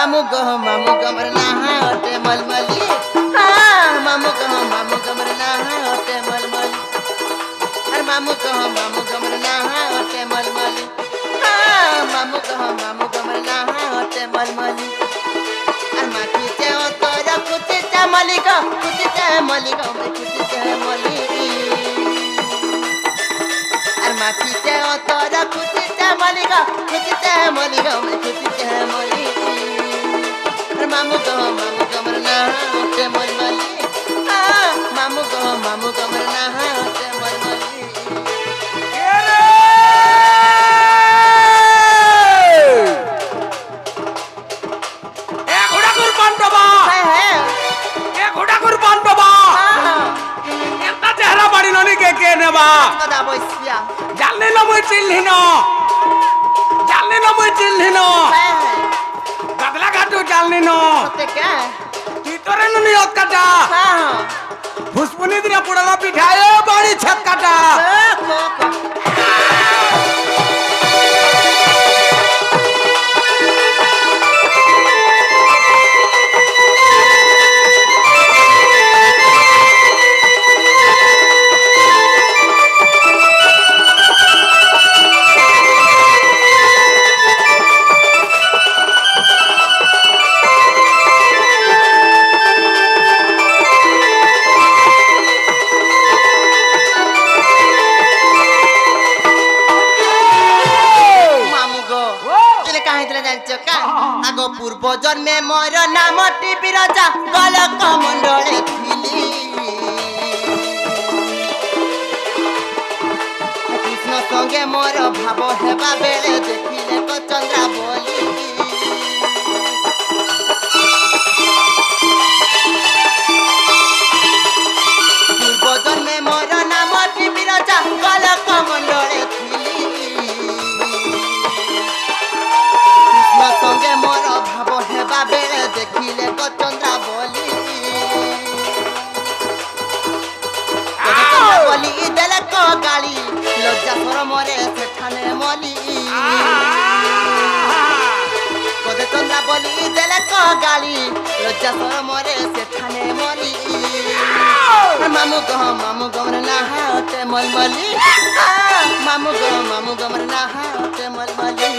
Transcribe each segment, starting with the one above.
मामू गो मोर नहा होते मलमली मामू गो मोर नहा होते मलमली अरे मामू गो मोर नहा होते मलमली मामू गो मोर नहा होते मलमली अरे माखी ते तोरा कुछ मलिक मैं कुछ मली अरे माखी ते तोरा कुछ मलिक मैं कुछ मली अरे मामू गो मोर नहा होते मलमली मामू गो मोर नहा होते मलमली गदला घाटू चालनी नो तीतरे नुनी ओत काटा फुसपुनी दिना पुडला पिठाए बाड़ी छत काटा आगो पूर्व जन्मे मोर नाम टीवी राजा गलक मंडले थिली कृष्ण संगे मोर भाव हेबा बेले देखिले तो चंद्रा बोली पूर्व जन्मे मोर नाम टीवी राजा गलक मंडले थिली संगे मोर भाव हेबा बेले देखिले तो चंद्रा बोली बोली देले को गाली लज्जा सर मोरे सेठाने मली कोदे चंद्रा बोली देले को गाली लज्जा सर मोरे सेठाने मली मामू गो मोर नहा होते मलमली मामू गो मोर नहा होते मलमली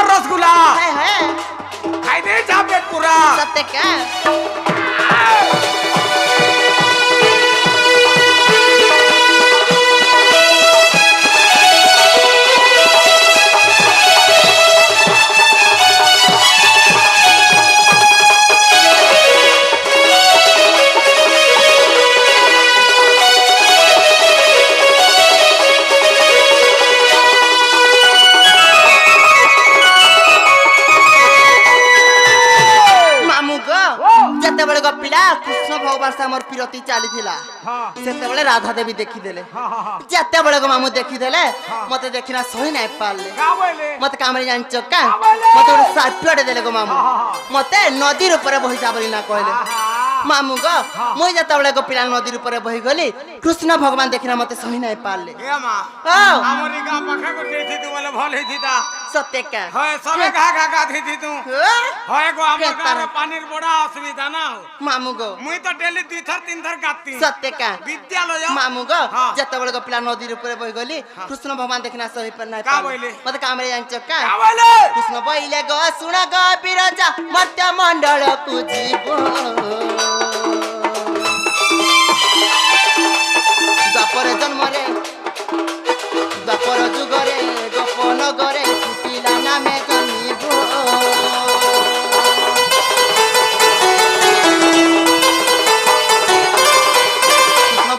रसगुल्ला खाई दे जा पेट पूरा सत्य क्या कृष्ण भगवान से मोर पिरती चली से राधा देवी देखीदे जिते बड़े मामू देखीदे मत देखना सही ना पारे मत काम जानच का मत सार्पियोटे देले गो मामू मत नदी ऊपर बही जा ना कहले मामू गो मुई जत बड़े गो पिला नदी ऊपर बही गली कृष्ण भगवान देखना मत सही ना पारे सत्य क्या पानी बड़ा असुविधा ना मामू गो मुई तो डेली 2 थर 3 थर गाती सत्य का विद्यालय मामू गो जत बड़े गो पिला नदी ऊपर बही गली कृष्ण भगवान देखना सही पर ना का बोले मत काम रे जानच का का बोले कृष्ण बोले गो सुन गो बिरजा मर्त्य मंडल को जीव द्वापर जन्म रे द्वापर जुग रे गोपन गरे फुटिला नामे जन्मिब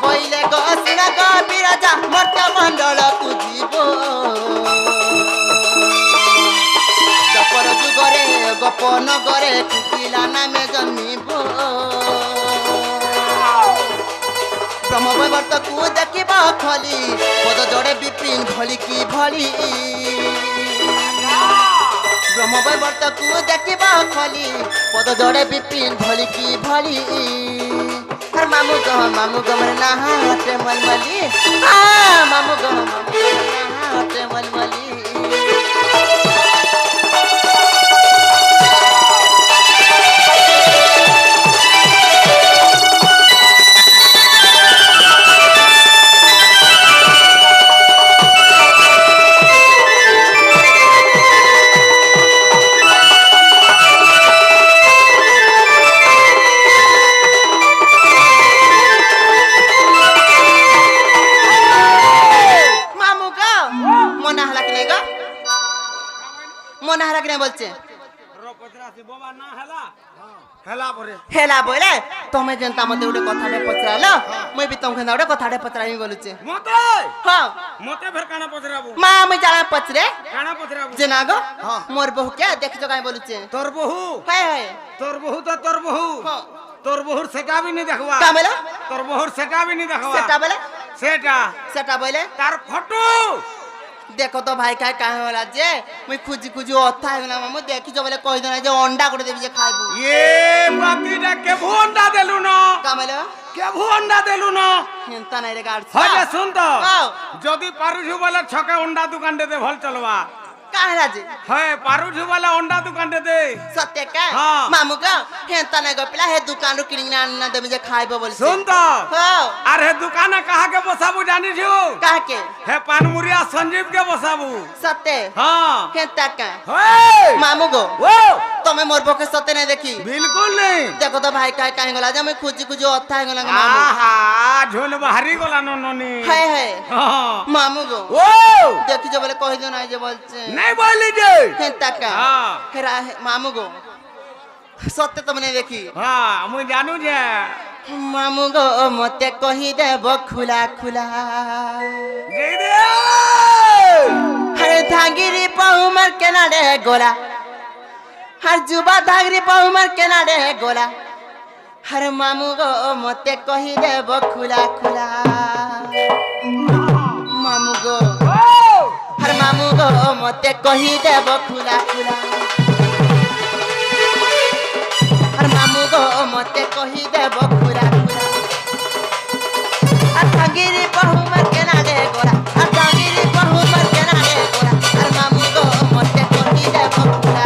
बोले गो सुन गो बिरजा मर्त्य मंडल को जीव द्वापर जुग रे गोपन गरे फुटिला नामे जन्मिब ବ୍ରହ୍ମବୈବର୍ତ୍ତକୁ ଦେଖିବ ଖଲି ପଦ ଯୋଡ଼େ ବିପିନ ଭଳି କି ଭଳି ବ୍ରହ୍ମବୈବର୍ତ୍ତକୁ ଦେଖିବ ଖଲି ପଦ ଯୋଡ଼େ ବିପିନ ଭଳି କି ଭଳି আর মামু গমর না হাতে মলমলি মামু গমর না হাতে মলমলি মনে হারা কিনা বলছে হেলা বলে তুমি যেন মতে গোটে কথাটে পচরাল মুই বি তোমাকে গোটে কথাটে পচরামি বলুছে মতে হ্যাঁ মতে ফের কানা পচরাবো মা মুই জানা পচরে কানা পচরাবো যে না গো মোর বহু কে দেখিছো কাই বলুছে তোর বহু হায় হায় তোর বহু তো তোর বহু হ্যাঁ তোর বহুর সেটা বি নি দেখবা কা বলে তোর বহুর সেটা বি নি দেখবা সেটা বলে সেটা বলে তার ফটো দেখো তো ভাই কাই কাহে होला যে মুই খুজি খুজি অথা হেলা মামু দেখিছো বলে কই দেনা যে অন্ডা করে দেবি যে খাইবু এ বাতিটা কে ভন্ডা দেলু না কামেলা কে ভন্ডা দেলু না হেনতা নাই রে গাড় হয় শুন তো হ্যাঁ যদি পারুছু বলে ছকে অন্ডা দোকান দে ভাল চলবা কাহেলা যে হয় পারুছু বলে অন্ডা দোকান দে সত্য কা হ্যাঁ। মামু কা হেনতা নাই গো পিলা হে দোকান রু কিনি না দেবি যে খাইবো বলছে শুন তো হ্যাঁ আর হে দোকানে কাহাকে বসাবু জানিছু কাকে হে পানমুরিয়া সঞ্জীব কে বসাবু সত্য হ্যাঁ হেনতা কা হয় মামু গো ও তুমি মোর পক্ষে সত্য নাই দেখি বিলকুল নেই দেখো তো ভাই কাই কাহে গলা যে মুই খুজি খুজি অথা হেলা মামু আহা ঝোল বাহারি গলা নননি হায় হায় হ্যাঁ মামু গো ও দেখিছো বলে কই দেনা যে বলছে নাই বলি যে হেনতা কা হ্যাঁ হেরা মামু গো সত্য তুমি নাই দেখি হ্যাঁ আমি জানু যে মামু গো মতে কহি দেব খুলা খুলা গেই দে হরে ধাগিরি পাহুমার কেনারে গোলা হর যুবা ধাগরি পাহুমার কেনারে গোলা হর মামু গো মতে কহি দেব খুলা খুলা মামু গো হর মামু গো মতে কহি দেব খুলা খুলা হর মামু গো মতে কহি দেব খুলা খুলা আর ধাগিরি পাহুমার কেনারে গোলা আর ধাগিরি পাহুমার কেনারে গোলা আর মামু গো মতে কহি দেব খুলা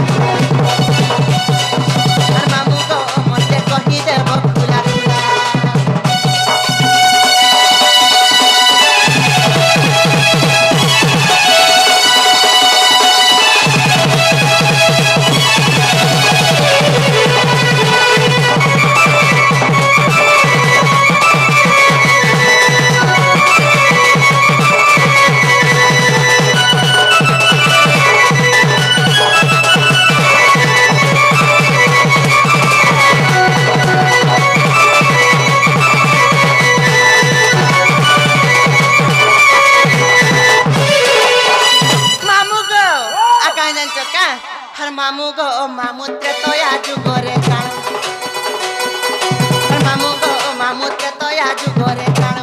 আর মামু গো মতে কহি দেব খুলা খুলা মামু গো আকাই জানছ কা হর মামু গো মামু তে তোয়া যুগরে কাণ হর মামু গো মামু তে তোয়া যুগরে কাণ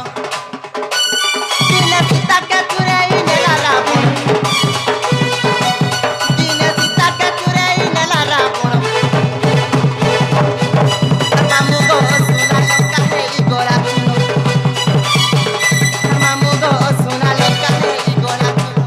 দিনে সীতা কে চুরাই নেলা রাবণ দিনে সীতা কে চুরাই নেলা রাবণ হর মামু গো সোনা লঙ্কা হেই গোলা চুনো হর মামু গো সোনা লঙ্কা হেই গোলা চুনো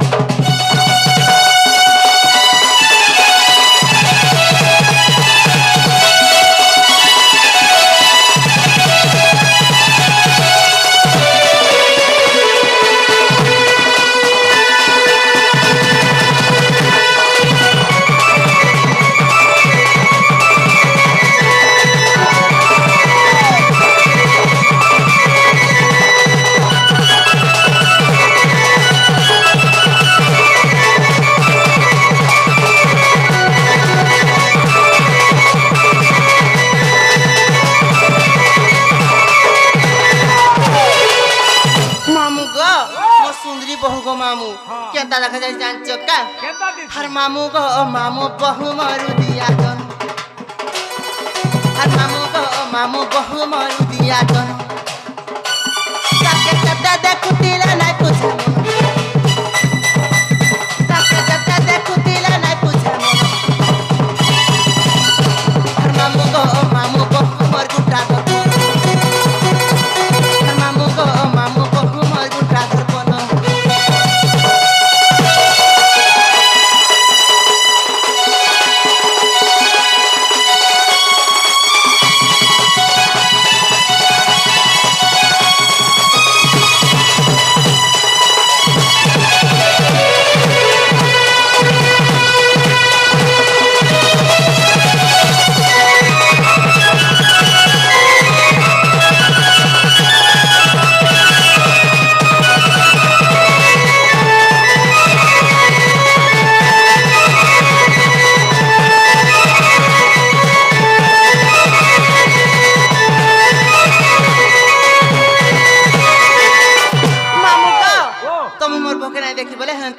মামু গো মো সুন্দরী বহু গো মামু কেনতা দেখা যায় জানছ কা কেতা দিছি হর মামু গো মামু বহু মরু দিয়া জন হর মামু গো মামু বহু মরু দিয়া জন তা দেখুতিলা নাই পুছে মন তাকে যেতে দেখুতিলা নাই পুছে মন আর মামু গো মোর গুটা ধরবো আর মামু গো মোর গুটা ধরবো না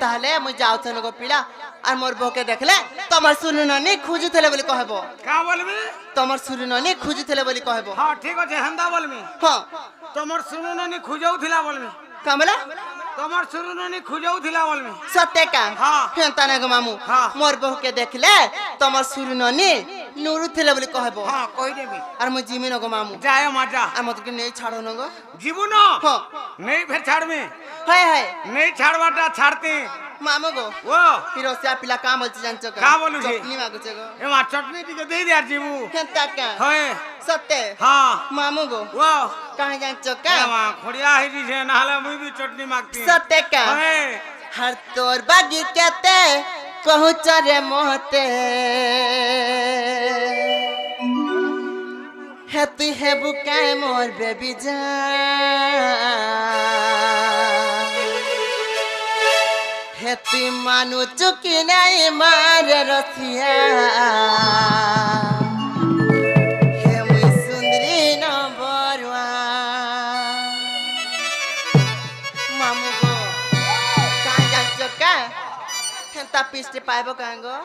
তাহলে মুই যাওছেন গো পিলা আর মোর বউকে দেখলে তোমার সুনুননি খুঁজুଥିଲେ বলি কহব কা বলবি তোমার সুনুননি খুঁজুଥିଲେ বলি কহব হ্যাঁ ঠিক আছে হেন্দা বলবি হ্যাঁ তোমার সুনুননি খুঁজাউথিলা বলবি কামলা তোমার সুনুননি খুঁজাউথিলা বলবি সত্যি কা হ্যাঁ হেন্তা না গো মামু হ্যাঁ। মোর বউকে দেখলে তোমার সুনুননি নুরুଥିଲେ বলি কহব হ্যাঁ কই দেবি আর মুই জিমি নগো মামু যায় মজা আর মতকে নেই ছাড়ো নগো জীবন হ্যাঁ নেই ফের ছাড়বি হায় হায় নেই ছাড়বাটা ছাড়তে মামু গো ও ফিরোসিয়া পিলা কাম বলছি জানছো কা বলুছি? চটনি মাগুছে গো এমা চটনি দিকে দেই দে আর জীবু হেন্তা কা হয় সত্যি হ্যাঁ মামু গো ও কাহে জানছো কা এমা খড়িয়া হইছি সে নাহলে মুই বি চটনি মাগতি सत्य का হয় हर तोर बागी कहते कहूँ चरे मोहते है तू है बुकाए मोर बेबी जा है तू मानु चुकी नहीं मार रसिया है मुई सुंदरी न बरवा मामू गो कहाँ जान्छौ का हेन्ता पिस्टे पाइबो कहाँ गो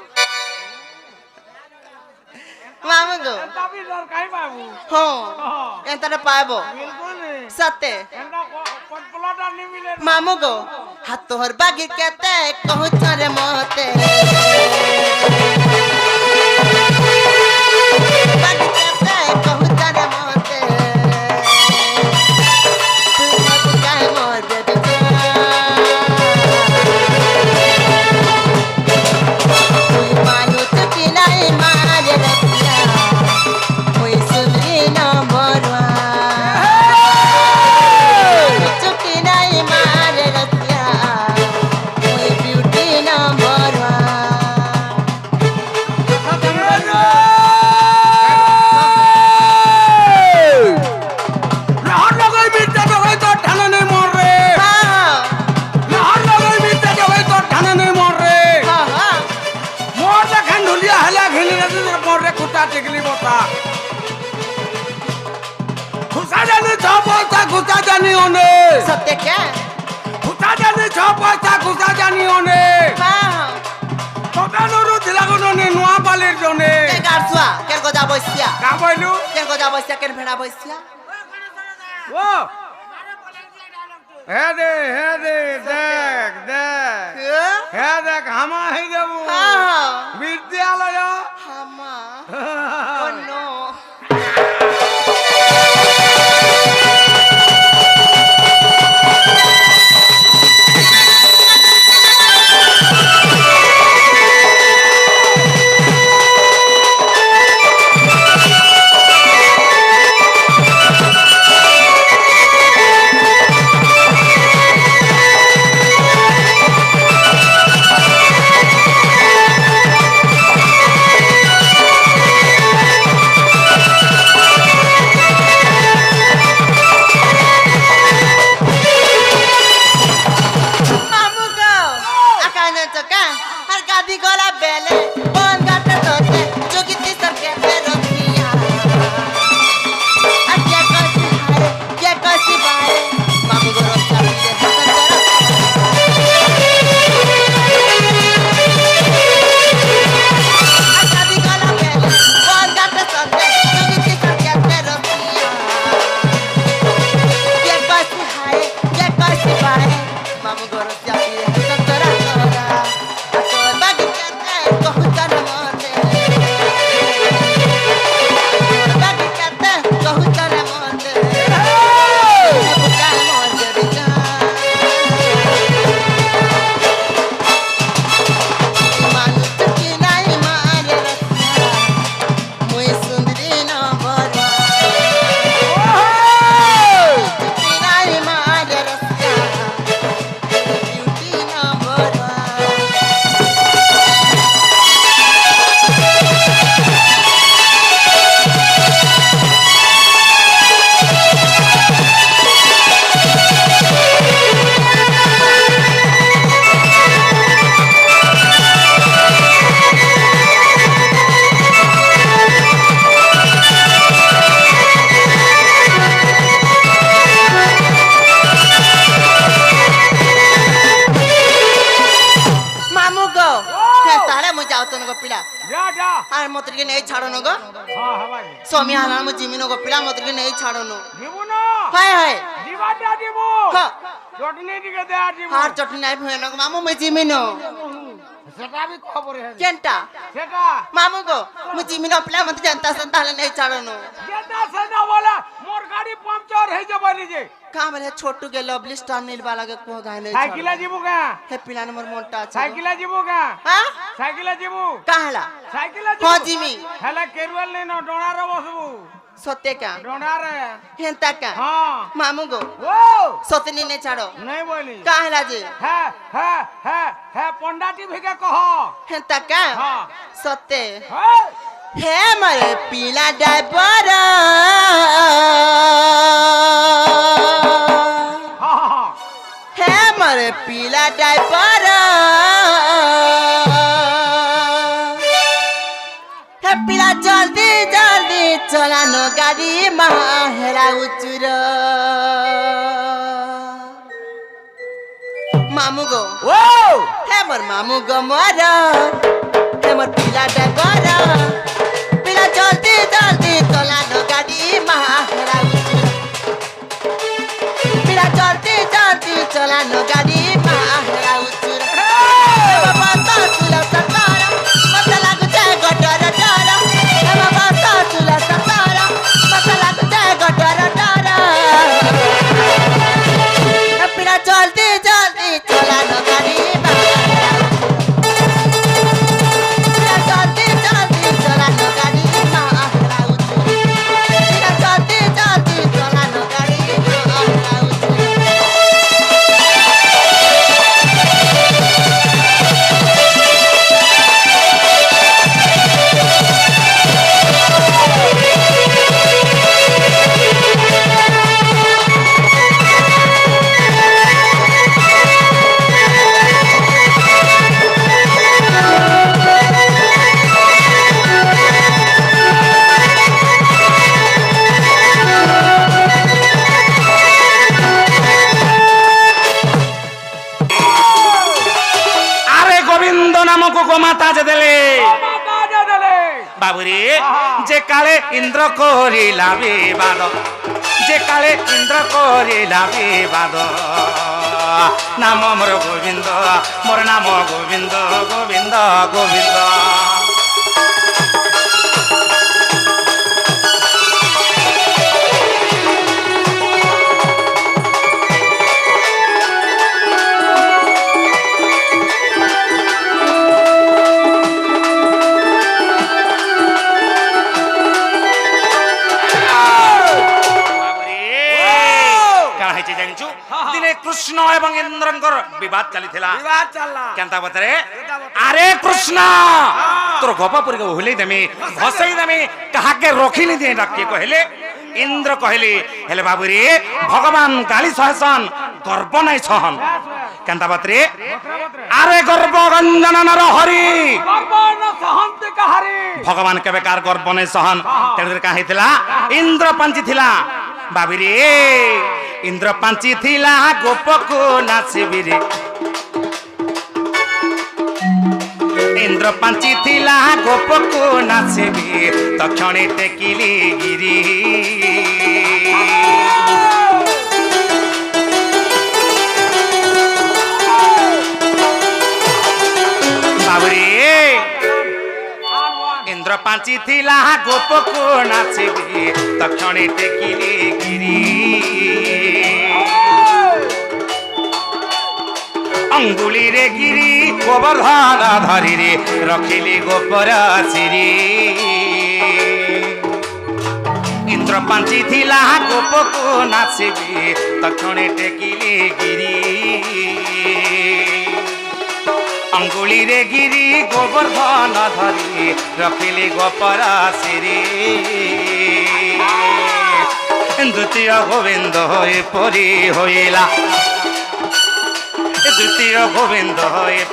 मामू गो তাবি দর কাই বাবু हो হ্যাঁ एन्ता पाइबो বিলকুল सत्य এন্ডা পটপলাটা নিমিলে मामू गो हाथ तोहर बागी कहते कहूँ चरे मोहते बागी कहते कहूँ चरे मोहते तू मत काहे मोर बेबी तू मानु चुकी नहीं मारे रतिया मुई सुनरी न बरवा चुकी नहीं मारे रतिया मुई ब्यूटी न बरवा লহর লগাই মিটটা জগাই তোর ঠানে নেই মর রে हाँ লহর লগাই মিটটা জগাই তোর ঠানে নেই মর রে हाँ हाँ মোর দেখান ঢুলিয়া হেলা ঘিনি রে তোর মর রে কুটা টিকলি বতা খুসা জানি ছ পয়সা খুসা জানি ওনে सत्य क्या খুসা জানি ছ পয়সা খুসা জানি ওনে हाँ তোটা নরু দিলা গনে নোয়া পালির জনে के गारसुआ केन को जा बसिया কা বইলু केन को जा बसिया केन भेड़ा बसिया ও হে দে দেখ দেখ হে দেখ হামা হই যাবো हाँ বিদ্যালয় हमा oh no मत के नहीं छाड़ो गो हां हवाई स्वामी हाना मु जिमिनो गो पिला मत के नहीं छाड़ो जीवो ना हाय हाय जीवा दे जीवो हां चटनी दिके दे जीवो हार चटनी नहीं भयन गो मामू मैं जिमिनो सेटा भी खबर है केंटा सेटा मामू गो मु जिमिनो पिला मत जनता संताले नहीं छाड़ो जेता सेटा वाला मोर गाड़ी पंक्चर हे जबनी जे काम रे छोटू के लवली स्टार नील वाला के को गाय नहीं साइकिल जीवो का हे पिला नंबर मोटा छ साइकिल जीवो का हां साइकिल जीवो काहला साइकिल हां जिमी हेला केरुअल ने न डोना रे बसबू सत्य का डोना रे हेंता का हां मामू गो ओ सतनी ने छाड़ो नहीं बोली काहला जी है पंडाटी भी के कहो हेंता का हां सत्य है हे मरे पीला डायपर हां हे मरे पीला डायपर हे पीला जल्दी जल्दी चलानो गाड़ी माहेरा उचुर मामू गो ओ हे मोर मामू गो मोर हे मोर पीला डायपर पीला जल्दी जल्दी चलानो गाड़ी माहेरा उचुर पीला जल्दी जल्दी चलानो गाड़ी माहेरा उचुर बाबा तो तुला सतारा मत लागु जाए गटर डरा बाबा तो तुला सतारा मत लागु जाए गटर डरा पीला जल्दी जल्दी चलानो गाड़ी माहेरा पीला जल्दी जल्दी चलानो गाड़ी माहेरा उचुर पीला जल्दी जल्दी चलानो गाड़ी माहेरा उचुर আরে গোবিন্দ নামক গোমাতা যে দেলে माता दे देले বাবুরে যে কালে ইন্দ্র করিলা বিবাদ যে কালে ইন্দ্র করিলা বিবাদ নাম মোর গোবিন্দ মোর নাম গোবিন্দ গোবিন্দ গোবিন্দ কারণ হয়েছে জানিছু দিনে কৃষ্ণ এবং ইন্দ্রঙ্কর বিবাদ চালিছিলা विवाद चलला কেনতা বতরে আরে কৃষ্ণ তোর গোপাপুরি কে ওহলেই দেমি ভসাই দেমি কাহাকে রখিনি দিয়ে ডাকে কহিলে ইন্দ্র কহিলি হেলে বাবুরে ভগবান কালী সহসন গর্ব নাই সহন কেনতা বতরে আরে গর্ব গঞ্জন নর হরি भगवान सहंत कहारी ভগবান কেবে কার গর্ব নাই সহন তেণু কাহ হইতিলা ইন্দ্র পাঞ্চি থিলা বাবিরে ইন্দ্র পাঞ্চি থিলা গোপকু নাচিবিরে ইন্দ্র পাঞ্চি থিলা গোপকু নাচিবি তক্ষণে টেকিলি গিরি বাবুরে ইন্দ্র পাঞ্চি থিলা গোপকু নাচিবি তক্ষণে টেকিলি গিরি अंगुली रे गिरी गोवर्धन धरी रे रखिली गोपर सिरी इंद्र पांची थिला गोपको नाचिबी तक्षणे टेकिली गिरी अंगुली रे गिरी गोवर्धन धरी रखिली गोपर सिरी द्वितीय गोविंद परी होइला द्वितीय गोविंद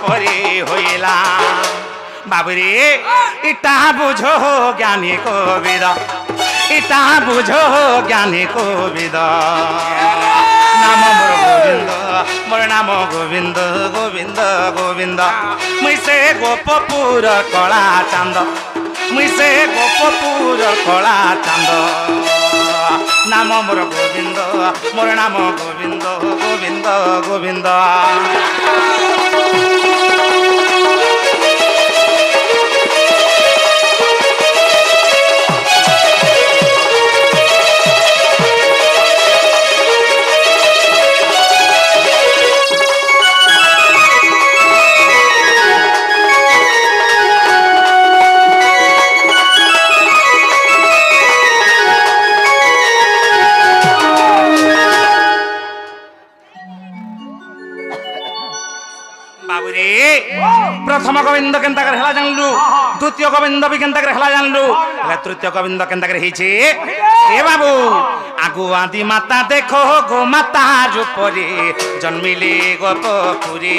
परी होइला बाबुरे इटा बुझो ज्ञानी कोविद इटा बुझो ज्ञानी कोविद नाम मोर गोविंद मोर नाम गोविंद गोविंद गोविंद मुई से गोपपुर कला चांद মুই সে গোপপুর কলা চান্দ নাম মোর গোবিন্দ মোর নাম গোবিন্দ গোবিন্দ গোবিন্দ প্রথম গোবিন্দ কেন্তা করে হেলা জানলু দ্বিতীয় গোবিন্দ বি কেন্তা করে হেলা জানলু তৃতীয় গোবিন্দ কেন্তা করে হইছে এ বাবু আগু আদি মাতা দেখো গো মাতা রূপরে জন্মিলে গোপপুরে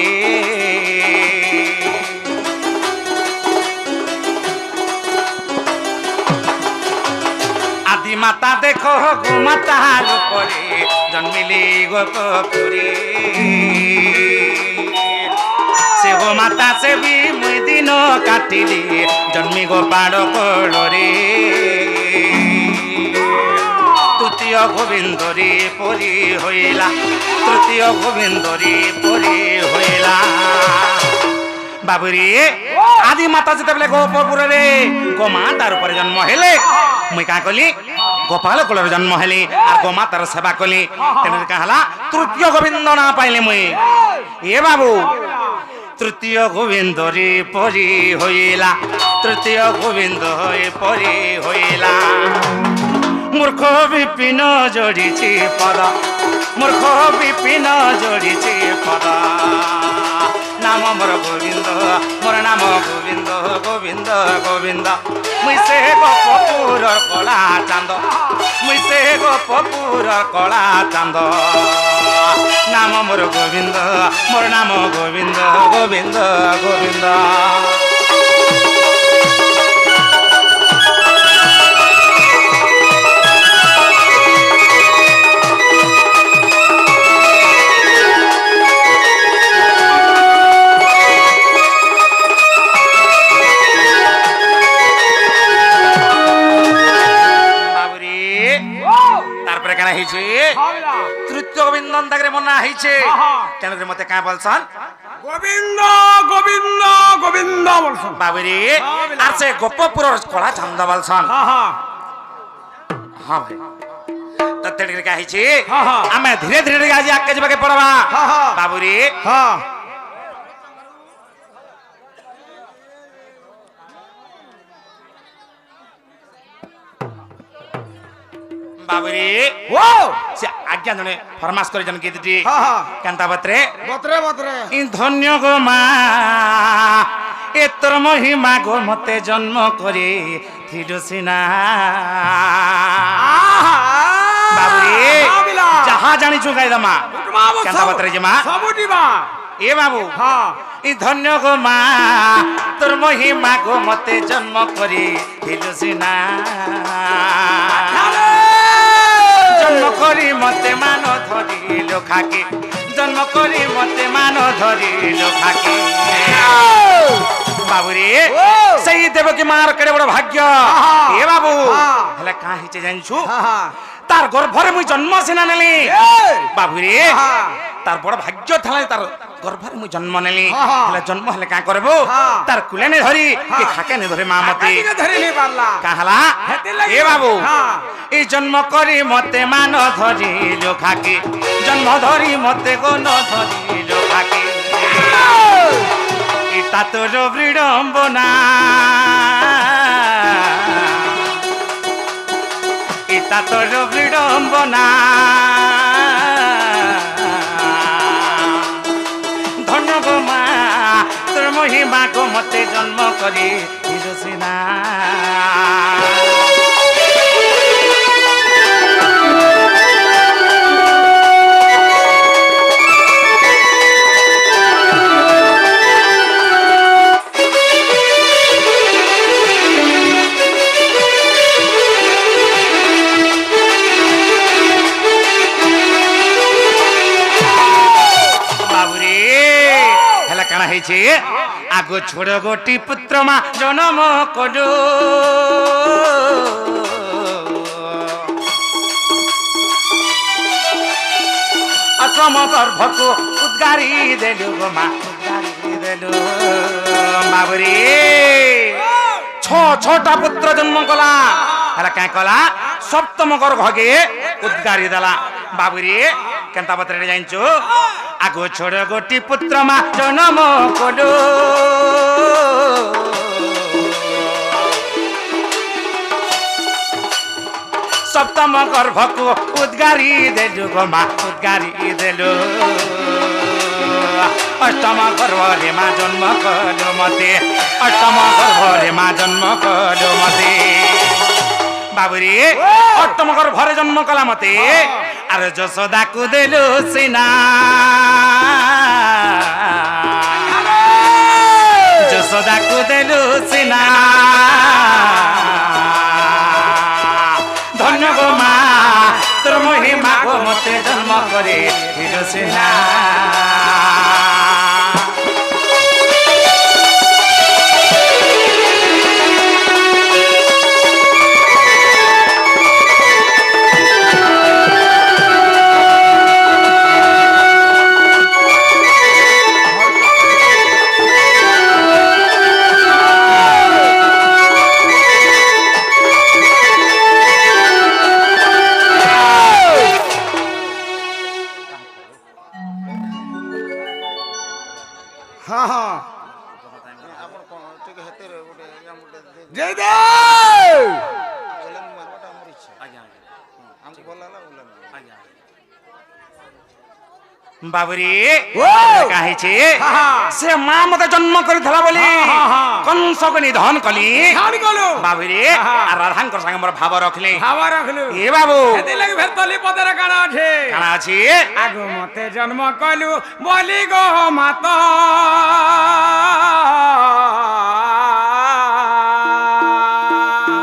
আদি মাতা দেখো গো মাতা রূপরে জন্মিলে গোপপুরে সে গো মাতা সে বি মুই দিন কাটিলি জন্মি গোপাল কোলরে তৃতীয় গোবিন্দরে পরি হইলা তৃতীয় গোবিন্দরে পরি হইলা বাবুরে আদি মাতা যেতবেলে গোপপুরে গোমাতার উপরে জন্ম হেলে মুই কা কলি গোপাল কোলর জন্ম হেলি আর গোমাতার সেবা কলি তেনে কাহলা তৃতীয় গোবিন্দ না পাইলে মুই এ বাবু তৃতীয় গোবিন্দরে পরি হইলা তৃতীয় গোবিন্দ পরি হইলা মূর্খ বিপিন জড়িছি পদ মূর্খ বিপিন জড়িছি পদ নাম মোর গোবিন্দ মোর নাম গোবিন্দ গোবিন্দ গোবিন্দ মুই সে গোপপুর কলা চান্দ মুই সে গোপপুর কলা চান্দ নাম মোর গোবিন্দ মোর নাম গোবিন্দ গোবিন্দ গোবিন্দ তৃতীয় গোবিন্দ মনে হয়েছে কেন মতে কা বলছন গোবিন্দ গোবিন্দ গোবিন্দ বলছন বাবুরে আর সে গোপপুর কলা চান্দ বলছন হ্যাঁ ভাই তত্ত্বের কা হয়েছে আমি ধীরে ধীরে আজ আগে যাবে পড়বা বাবুরে হ্যাঁ বাবুরে ও সে আজ্ঞা জনে ফরমাস করে জন গীতটি কান্তা বত্রে বতরে বতরে ধন্য গো মা এ তোর মহিমা গো মতে জন্ম করে থিরসিনা বাবুরে যাহা জানিছু গাইদামা কান্তা বত্রে যে মা সবুটিবা এ বাবু হ্যাঁ এই ধন্য গো মা তোর মহিমা গো মতে জন্ম করে থিরসিনা জন্ম করি মতে মান ধরিল খাকে জন্ম করি মতে মান ধরিল খাকে বাবুরে সেই দেবকী মার কেড়ে বড় ভাগ্য এ বাবু হেলে কা হিচে জানছু তার গর্ভরে মুই জন্ম সিনা নেলি বাবুরে তার বড় ভাগ্য থালে তার গর্ভরে মুই জন্ম নেলি হেলে জন্ম হেলে কা করব তার কুলেনে ধরি কি খাকে নে ধরে মা মতে ধরে নি পারলা কাহলা এ বাবু এই জন্ম করি মতে মান ধরিল খাকে জন্ম ধরি মতে গণ ধরিল খাকে এটা তোর বিড়ম্বনা এটা তোর বিড়ম্বনা ধন্য গো মা তোর মহিমা গো মতে জন্ম করি হিরসিনা কাଣା হয়েছে আগ ছোড় গোটি পুত্র মা জনম কলু অষ্টম গর্ভকু উদ্গারি দেলু গো মা উদ্গারি দেলু বাবুরে ছটা পুত্র জন্ম কলা হেলা কাঁ কলা সপ্তম গর্ভকে উদ্গারি দেলা বাবুরে কেনতা পত্রে জানিছো আগ ছোড় গোটি পুত্র মা জনম কলু সপ্তম গর্ভকু উদ্গারি দেলু গো মা উদ্গারি দেলু অষ্টম গর্ভরে মা জন্ম কলু মতে অষ্টম গর্ভরে মা জন্ম কলু মতে বাবুরে অষ্টম গর্ভরে জন্ম কলা মতে আর যশোদাকু দেলু সিনা যশোদাকু দেলু সিনা ধন্য গো মা তোর মহিমা গো মতে জন্ম করে দিল সিনা বাবুরে কাহিছে সে মা মতে জন্ম করিলা বলি কংসকে নিধন কলি বাবুরে আর রাধাঙ্কর সঙ্গে মোর ভাব রখলে এ বাবু লাগি ফের তলি পদরে কানা আছে কানা আছে আগু মতে জন্ম কলু বলি গো মাত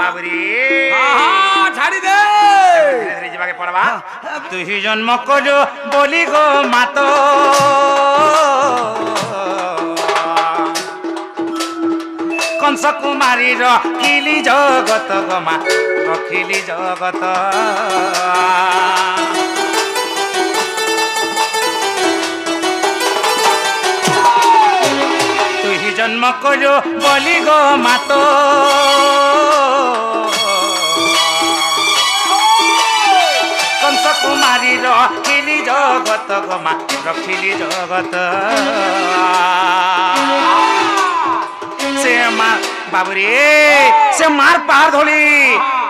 বাবুরে ছাড়ি দে যাবাকে পড়বা তুই জন্ম কলু বলি গো মাত কংস কুমারী রখিলি জগত গো মা রখিলি জগত তুই জন্ম কলু বলি গো মাত কংস কুমারী রখিলি জগত গো মা রখিলি জগত সে মা বাবুরে সে মার পাহাড় ধলি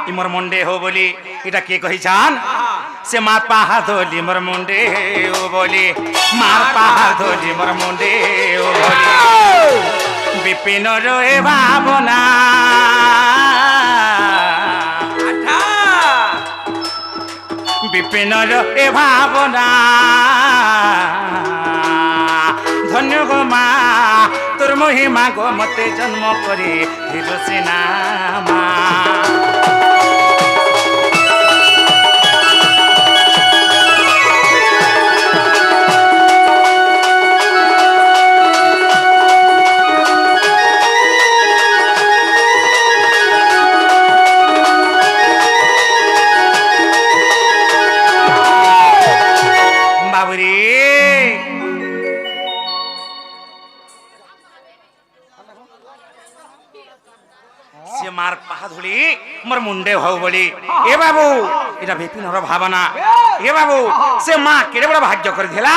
ইমর মুন্ডে হো বলি এটা কে কহিছান সে মার পাহাড় ধলি মোর মুন্ডে ও বলি মার পাহাড় ধলি মোর মুন্ডে ও বলি বিপিন রয়ে ভাবনা বিপিন রয়ে ভাবনা ধন্য গো মা তোর মহিমা গো মতে জন্ম করে দিল সিনা মা বাবুরে সে মার পাহা ধুলি মোর মুন্ডে হও বলি এ বাবু এটা বিপিনর ভাবনা এ বাবু সে মা কেড়ে বড় ভাগ্য করে দিলা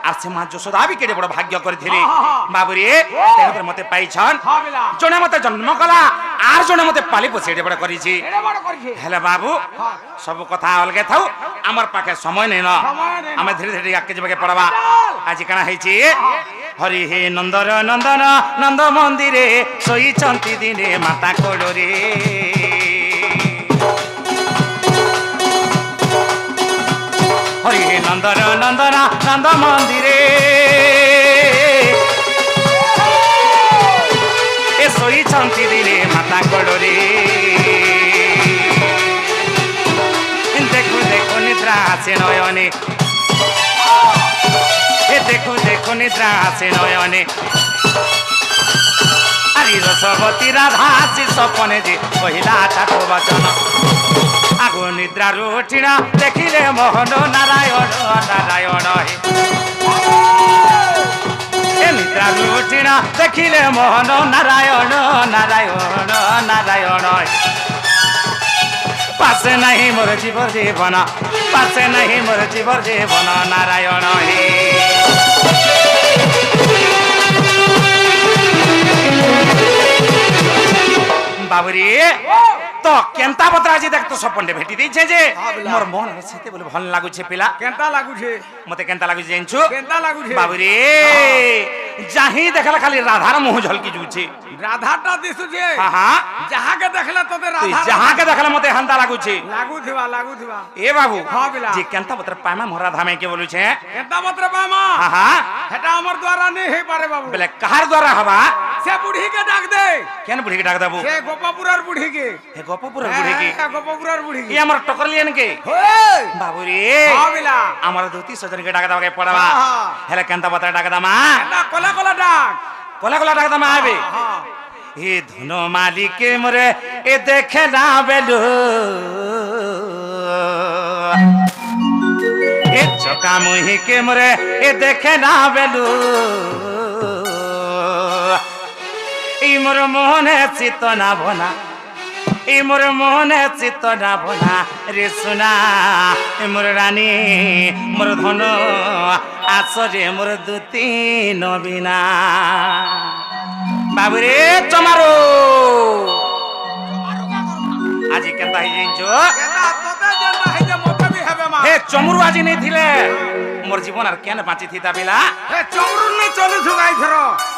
আর সে মা যশোদা বি কেড়ে বড় ভাগ্য করে দিলি বাবুরে তেনপরে মতে পাইছন জনে মতে জন্ম কলা আর জনে মতে পালি পোষে এড়ে বড় করিছি হেলে বাবু সব কথা অলগে থাও আমার পাখে সময় নেই না আমি ধীরে ধীরে আগে যাবে পড়বা আজি কানা হইছি হরি হে নন্দর নন্দন নন্দ মন্দিরে শোইছন্তি দিনে মাতা কোলরে হরি হে নন্দন নন্দন নন্দ মন্দিরে এ শোইছন্তি দিনে মাতা কোলরে দেখো দেখো নিদ্রা আছে নয়নে দেখু দেখু নিদ্রা আসে নয়নে আরে রসবতী রাধা আসি স্বপনে যে কহিলা ঠাকুর বচন আগু নিদ্রার উঠিনা দেখিলে মোহন নারায়ণ নারায়ণ হে নিদ্রার উঠিনা দেখিলে মোহন নারায়ণ নারায়ণ নারায়ণ পাশে নাহি মোর জীবন পাশে নাহি মোর জীবন নারায়ণ হে বাবুরি তো কেনতা বতরা আজি দেখ তো সপনে ভেটি দিছে যে মোর মন সেতে বলে ভাল লাগুছে পিলা কেনতা লাগুছে মতে কেনতা লাগুছে জানছু কেনতা লাগুছে বাবুরি যাহি দেখলা খালি রাধার মুহ ঝলকি জুছে রাধাটা দিছুছে হ্যাঁ যাহাকে দেখলে তোতে তুই রাধা যাহাকে দেখলা মতে হান্তা লাগুছে লাগুথিবা এ বাবু হ্যাঁ বিলা। যে কেনতা বতরা পায়মা মোরা ধামে কে বলুছে কেনতা পত্র পামা হ্যাঁ এটা আমার দ্বারা নেই হই পারে বাবু বলে কাহার দ্বারা হবা সে বুড়িকে ডাক দে কেন বুড়িকে ডাক দেবো সে গোপাপুরার বুড়িকে হে গোপপুরের বুড়ি কি গোপাপুরার বুড়িকে ই আমার টকর লিয়েন কে হেই বাবুরি হ্যাঁ বিলা। আমার ধুতি সজনকে ডাক দাও কে পড়াবা হ্যাঁ। হেলে কেনতা বতরা ডাক দামা এটা কলা কলা ডাক কলা কলা ডাক দামা আবে হ্যাঁ এ ধুনো মালিকে মোরে এ দেখে না বেলু এ চকা মুহিকে মোরে এ দেখে না বেলু এই মোর মোহনে চিত না ভনা এই মোর মোহনে চিত না ভনা রে সোনা এ মোর রানী মোর ধন আসরে মোর দুতি নবীনা বাবুরে চমারো আজি কেনতা হই জানছো কেনতা তোতে যেন হইছে মতে বি হবে মা হে চমরু আজি নেই থিলে মোর জীবন আর কেন বাঁচি থিতা বিলা হে চমরুন নে চলুছু গাইছর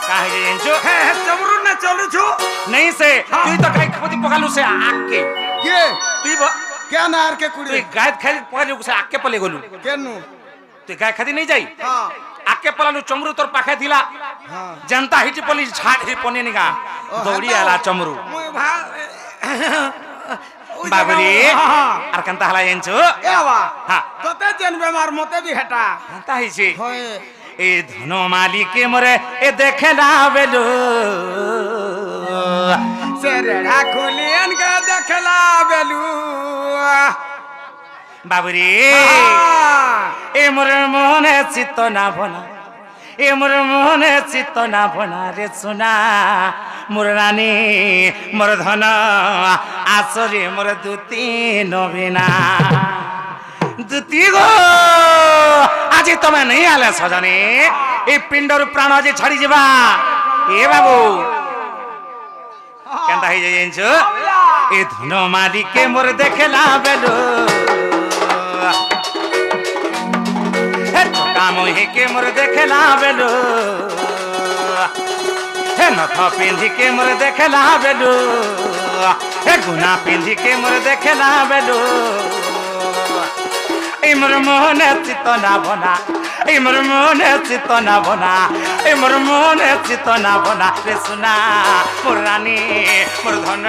কা হই জানছো হে চমরুন নে চলুছু নেই সে তুই তো গাই খপতি পকালু সে আকে কে তুই কেন আর কে কুড়ি তুই গাই খাই পকালু সে আকে পলে গলু কেনু তুই গাই খাদি নেই যাই হ্যাঁ আকে পলালু চমরু তোর পাখে থিলা হ্যাঁ जनता हिट पली झाट हि पने निगा दौड़ी आला चमरू মুই ভাল बाबरी আর কান্তা হালা জানছো এ বাবা হ্যাঁ তোতে যেন বেমার মতে বি হেটা কান্তা হইছে হয় এ ধন মালিকে মরে এ দেখে না বেলু সেরেড়া খুলিয়েন কে দেখলা বেলু বাবুরি এ মোর মনে চিত্ত না ভনা এ মোর মনে চিত্ত না ভনা রে সোনা মোর রানী মোর ধন আসরে মোর দুতি নবীনা দুতি গো আজি তুমি নেই আলে সজনে এই পিণ্ডর প্রাণ আজি ছাড়ি যাবা এ বাবু কেনতা হই যাই জানছো এ ধন মালিকে মোর দেখলা বেলু হে চকা মহিকে মোর দেখলা বেলু হে নথ পিন্ধিকে মোর দেখলা বেলু হে গুনা পিন্ধিকে মোর দেখলা বেলু এই মোর মোহনে চিত না ভনা এই মোর মোহনে চিত না ভনা এই মোর মোহনে চিত না ভনা রে সোনা মোর রানী মোর ধন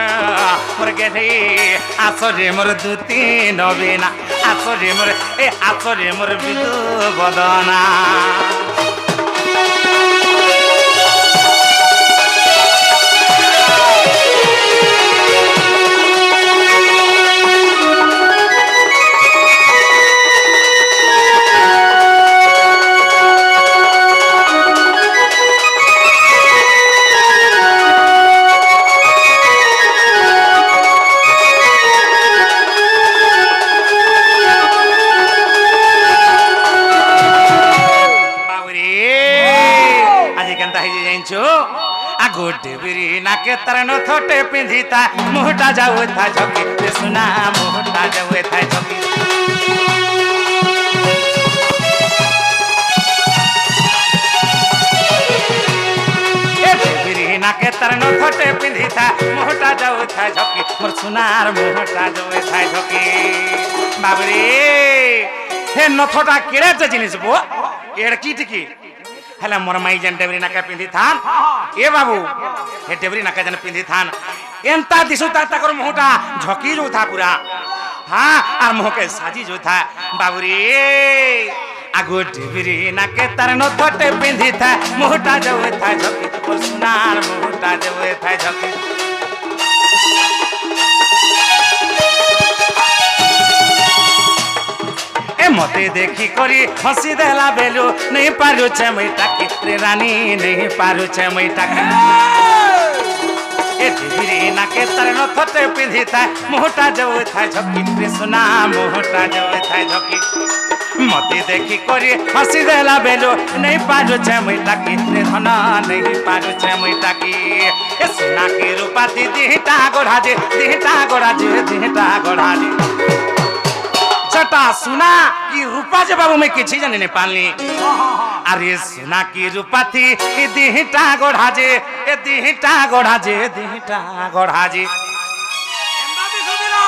মোর গেলি আসরে মোর দুতি নবীনা আসরে মোর এ আসরে মোর বিদু বদনা गोटे बिरी नाके तरन थोटे पिंधिता मुहटा जाऊ था झोकी सुना मुहटा जाऊ था झोकी बिरी नाके तरन थोटे पिंधिता मुहटा जाऊ था झोकी मोर सुनार मुहटा जाऊ था झोकी बाबरे हे नथोटा केड़े जिनिस बो एड़की टिकी हेला मोर माई जन डेबरी नाका पिंधी थान ए बाबू हे डेबरी नाका जन पिंधी थान एंता दिसु ता तकर मोहटा झकी जो था पूरा हां आर मोह के साजी जो था बाबू रे आ আগু ঢিবিরি নাকে তার নথটে পিন্ধি থায় মুহটা যাওয়ে থায় ঝকি মোর সোনার মুহটা যাওয়ে থায় ঝকি এ মতে দেখি করি হসি দেলা বেলু নেই পারুছে মই তাকে রে রানী নেই পারুছে মই তাকে এ ঢিবিরি নাকে তার নথটে পিন্ধি থায় মুহটা যাওয়ে থায় ঝকি রে সোনা মুহটা যাওয়ে থায় ঝকি মতে দেখি করি হসি দেলা বেলু নেই পারুছে মই তাকে রে ধনা নেই পারুছে মই তাকে এ সোনা কি রূপা দিদিটা গোড়াজে দিদিটা গোড়াজে দিদিটা গোড়াজে छटा सुना की रूपा जे बाबू मैं किछि जाने ने पालनी अरे सुना की रूपा थी ए दिहटा गोढ़ाजे ए दिहटा गोढ़ाजे दिहटा गोढ़ाजे एंदा दिसुदिला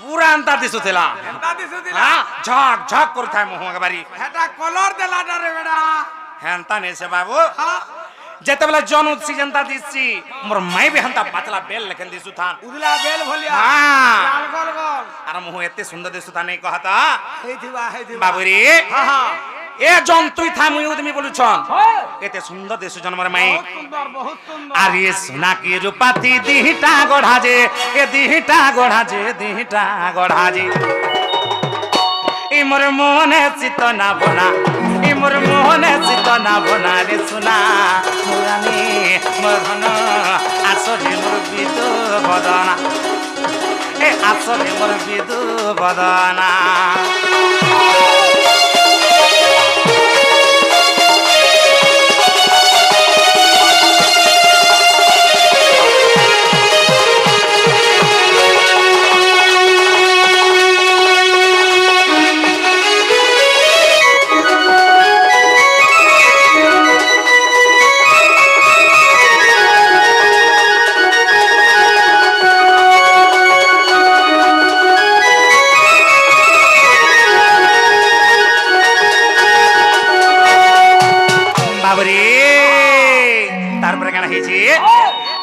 पूरा अंता दिसुतेला एंदा दिसुदिला हां झक झक करथाय मोह बारी हेटा कलर देला रे बेटा हेंता ने से बाबू हां जेते बेला जन सीजनता दिससी मोर माई भी हंता पातला बेल लेखन दिसु थान उदला बेल भलिया हां लाल गोल गोल अरे मोह एते सुंदर दिसु था नहीं कहता हेथिबा बाबूरी हां हां ए जंतुई था मुई उदमी बोलु छन एते सुंदर दिसु जन मोर माई बहुत सुंदर अरे सोना की रूपा थी दिहटा गोढ़ाजे ए दिहटा गोढ़ाजे दिहटा गोढ़ाजे ई मोर मोहने चित ना बना ई मोर मोहने चित ना बना रे सोना मोरानी मोर धन आसरे मोर बिदु बदना ए आसरे मोर बिदु बदना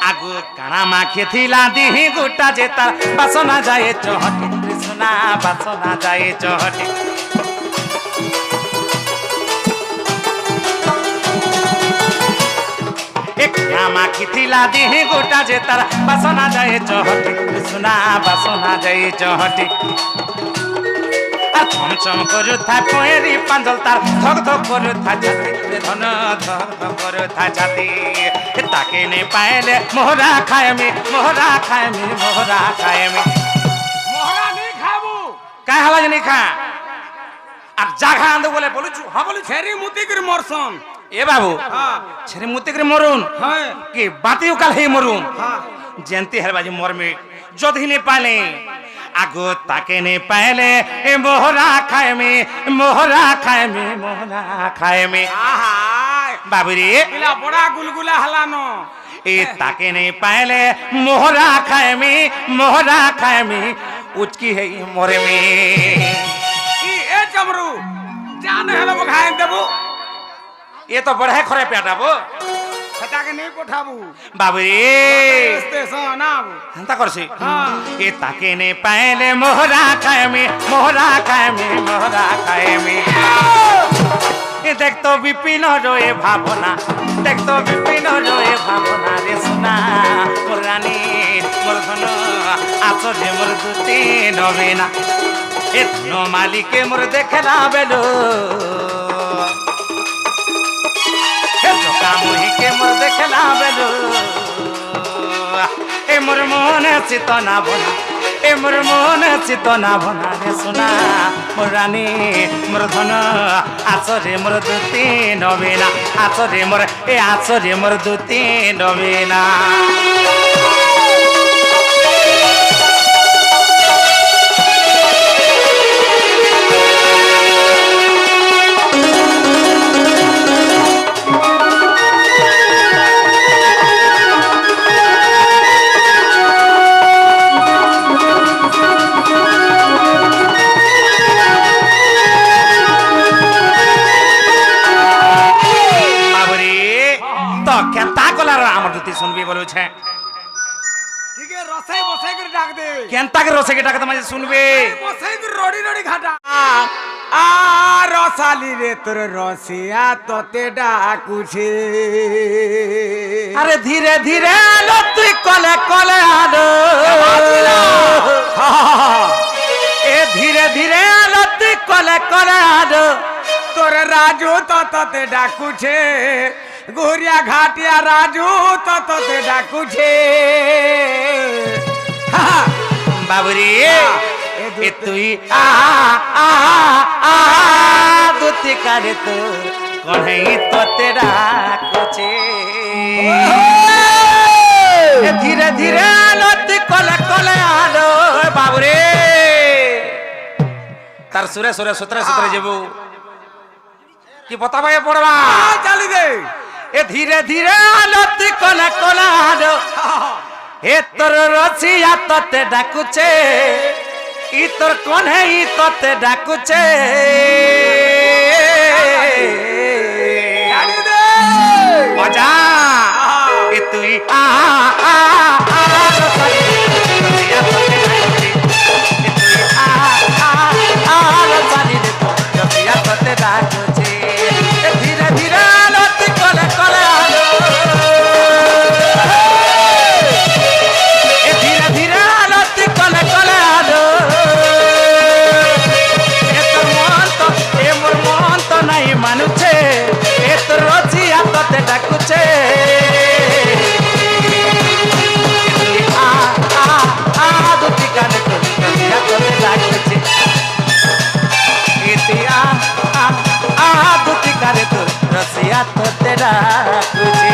आगु काना माखे थिला दिही गुटा जे तार बासना जाए चहटे कृष्णा बासना जाए चहटे एक माखी थिला दिही गुटा जे तार बासना जाए चहटे कृष्णा बासना जाए चहटे छम छम करू था कोएरी पांजल तार धक धक करू था छाती धन धक धक करू था छाती ताके ने पाएले मोहरा खाए में मोहरा खाए में मोहरा खाए में मोहरा नहीं खाबू काय हला नहीं खा আর জাগা আন্দে বলে বলুছু হ্যাঁ বলুছু छेरी मुती कर मरसन এ বাবু हां ছেড়ে মুতে করে মরুন हां কি বাতিও কাল হে মরুন हां জেনতে হেরবাজি মরমে যদি নে পালে আগো তাকে নে পাইলে এ মোহরা খায় মে মোহরা খায় মে মোহরা খায় মে आहा बाबूरी पिला बड़ा गुलगुला हलानो ए ताके नहीं पाएले मोहरा खाए में मोहरा खाए में उचकी है मोरे में ई ए चमरू जान हेलो खाए देबू ये तो बड़ा है खरे पेटा बो खटा के नहीं पठाबू बाबूरी स्टेशन आबू हंता करसी हां ए ताके नहीं पाएले मोहरा खाए में मोहरा खाए में मोहरा खाए में ए देख तो विपिन रोए भावना देख तो विपिन रोए भावना रे सुना मोर रानी मोर धन आसो जे मोर दुती नवेना ए धन मालिके मोर देखला बेलो ए चोका मुही के मोर देखला बेलो ए मोर मन चितना बना ए मोर मन चितना बना रे सुना मोर रानी मोर धन आसरे मोर दुती नवेना आसरे मोर ए आसरे मोर दुती नवेना सुनबी बोलो छे ठीक है रसई बसई कर डाक दे केनता के रसे के डाक त माजे सुनबे बसई कर रोडी रोडी घाटा आ সালি রে তোর রসিয়া তোতে ডাকুছে আরে ধীরে ধীরে আলো তুই কলে কলে আলো এ ধীরে ধীরে আলো তুই কলে কলে আলো তোর রাজু তোতে ডাকুছে গড়িয়া ঘাটিয়া রাজু তোতে ডাকুছে বাবুরে এ তুই আ আ আ দুতি কারে তো কন্হাই তোতে ডাকুছে এ ধীরে ধীরে আলো তুই কলে কলে আলো বাবুরে তার সুরে সুরে সুতরে সুতরে যাবো কি বতাবাই পড়বা চালি দে এ ধীরে ধীরে আলো তুই কলে কলে আলো এ তোর রসিয়া তোতে ডাকুছে ই তোর কোনে ই তোতে ডাকুছে চালি দে মজা এ তুই আ আ আ রসিয়া তোতে ডাকুছে এ তুই আ আ আ রসিয়া তোতে ডাকুছে এ ধীরে ধীরে আলো তুই কলে কলে আলো ধীরে ধীরে আলো তুই কলে কলে আলো এ তোর মন তো এ মোর মন তো নাই মানুছে এ তোর রসিয়া তোতে ডাকুছে আ আ আ দুটি কানে তো রসিয়া তোতে ডাকুছে এ তুই আ আ আ দুটি কানে তো রসিয়া তোতে ডাকুছে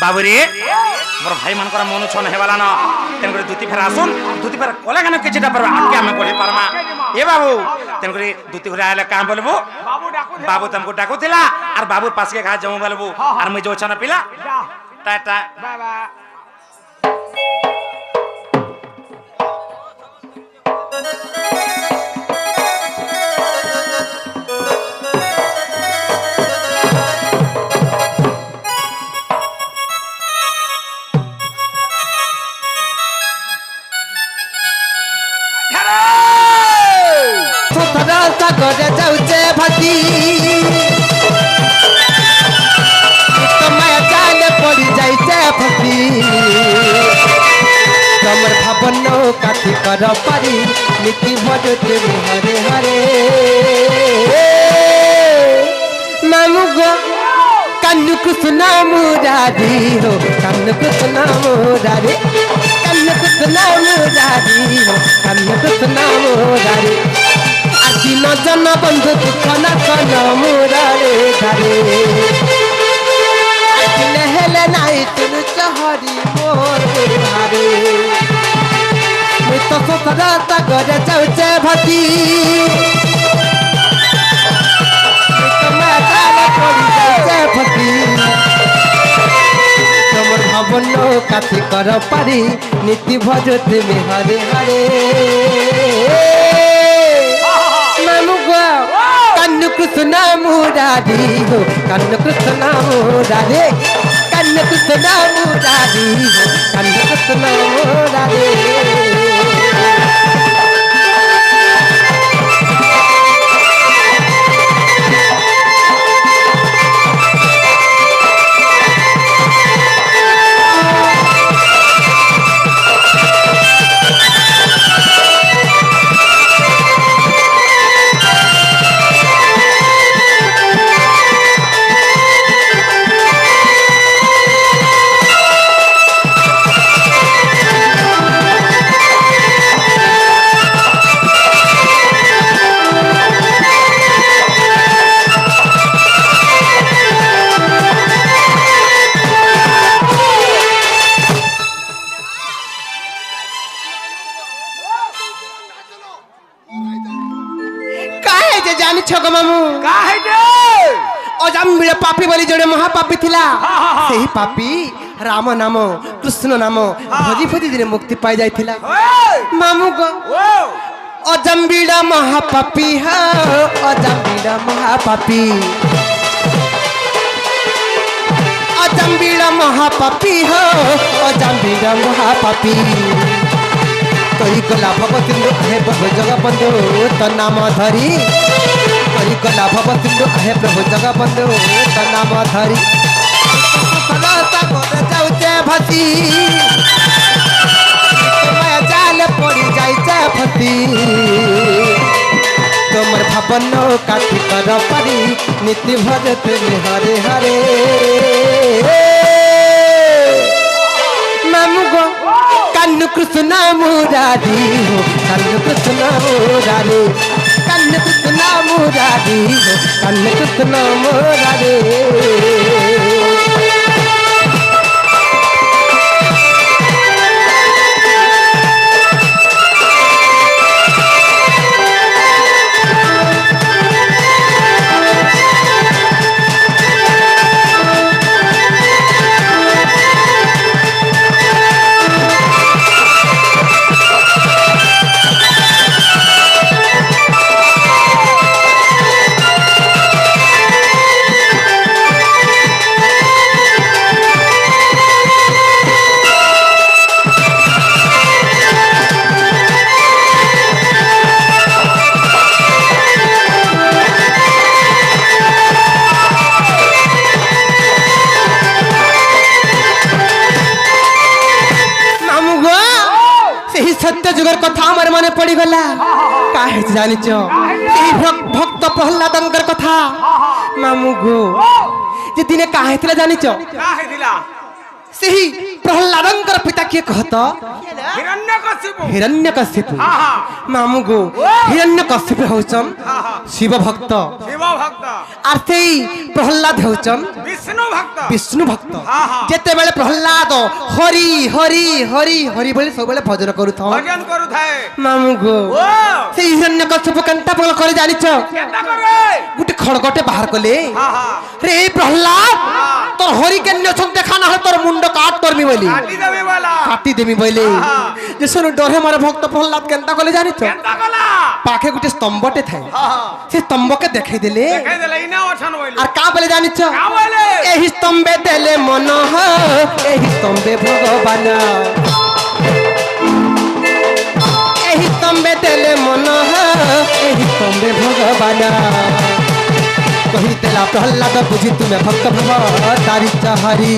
বাবুরে মোর ভাই মানকর মন ছন হেবালা না তেন করে দুতি ফের আসুন দুতি ফের কলে কেন কিছুটা পারবা আগে আমি করে পারমা এ বাবু তেন করে দুতি ঘরে আইলে কাম বলবো বাবু ডাকু বাবু তুমকো ডাকুতিলা আর বাবুর পাশে ঘা জমু বলবো আর মুই যাও ছানা পিলা টাটা বাবা সাগরে যাউছে ভাতি মায়া জালে পড়ি যাইছে ফাঁকি তোমার ভাবন কাঠি কর পারি নীতি ভজতে হরে হরে মামু গো কান্নুকু সুনা মুরারি হো কান্নুকু সুনা মুরারি কান্নুকু সুনা মুরারি হো কান্নুকু সুনা মুরারি দিন জন বন্ধু দুঃখ না কন মুরারে ধারে দিনে হেলে নাই তুলু চহরি মোর হারে মুই তো সতরা সাগরে যাউছে ভাতি তোমার জালে পড়ি যাইছে ফাঁকি তোমার ভাবন কাঠি কর পারি নীতি ভজতে হরে হরে कन्न कृष्ण मुरारी हो कन्न कृष्ण मुरारी कन्न कृष्ण मुरारी हो कन्न कृष्ण मुरारी छगो मामू काहे दे अजामिल पापी बोली जड़े महापापी थिला सेही पापी राम नाम कृष्ण नाम भजी भजी दिन मुक्ति पाई जाइथिला ओए मामू गो ओ अजम्बीड़ा महापापी हो अजम्बीड़ा महापापी अजम्बीड़ा महापापी हो अजम्बीड़ा महापापी तोरी गला भवतिंदु आहे प्रभु जगबंधु तो नाम धरी तोरी गला भवतिंदु आहे प्रभु जगबंधु तो नाम धरी सदा गोरे जाउचे भसी माया जाल पड़ी जाइचे फसी तोमर भावन काठी कर पारी नीति भजते हरे हरे मामू गो कन्न कृष्ण मुरारी हो कन्न कृष्ण मुरारी कन्न कृष्ण मुरारी हो कन्न कृष्ण मुरारी सत्य जुगर कथा हमारे मने पड़ी गला काहे जानिच भक्त प्रहलादंकर कथा मामू गो जे दिने काहे थिला जानिच काहे दिला सही प्रहलादंकर पिता के कहत हिरण्यकशिपु हिरण्यकशिपु हां हां मामू गो हिरण्यकशिपु होचन शिव भक्त शिव भक्त आर सेई प्रहलाद होचन विष्णु भक्त हाँ हाँ जेते बेले प्रहलाद हरि हरि हरि हरि बोले सब बेले भजन करू था भजन करू थाए मामू गो से हिरण्यकशिपु केनता पगल करे जानिछ केनता करे गुटे खड़गटे बाहर कले हां हां रे प्रहलाद तोर हरि के नछन देखा ना तोर मुंड काट करमी बोली काटी देमी बोले जे सुन डरे मारे भक्त प्रहलाद केनता कले जानिछ केनता कला पाखे गुटे स्तंभटे थाए से स्तंभ के देखाई देले इना ओठन बोले और का बोले जानिछ का बोले एही स्तंभे देले मन हो एही स्तंभे भगवान एही स्तंभे देले मन हो एही स्तंभे भगवान कही देला प्रहलाद बुझी तुम्हें भक्त भव तारी चहरी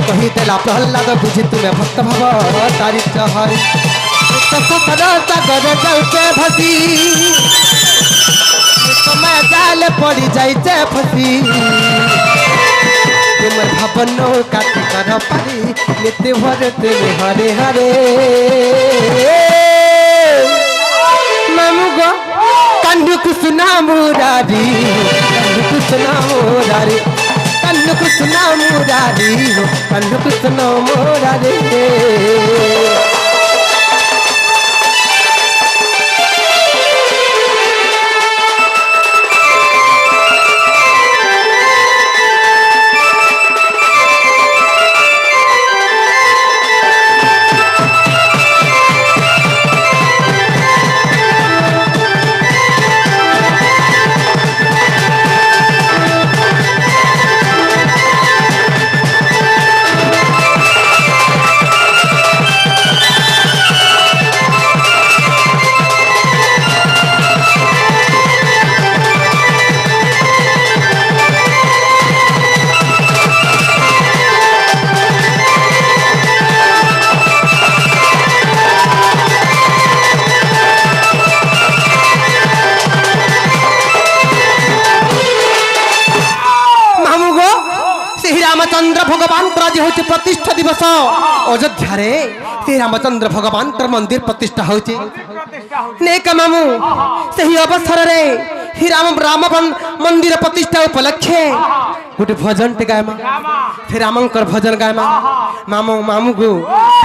कही देला प्रहलाद बुझी तुम्हें भक्त भव तारी चहरी सागर जाउचे भसी समय जाल पड़ी जाइचे फसी तुमर भावन काटी कर पारी नित्य भरते हरे हरे मामू गो कन्नु कृष्ण मुरारी कन्नु कृष्ण मुरारी कन्नु कृष्ण मुरारी कन्नु कृष्ण मुरारी रामचंद्र भगवान आज हूँ प्रतिष्ठा दिवस अयोध्या रे श्री रामचंद्र भगवान मंदिर प्रतिष्ठा होची नेक मामू सही अवसर रे ही राम राम मंदिर प्रतिष्ठा उपलक्षे गोटे भजन टे गायमा फिर रामंकर भजन गायमा मामू मामू गो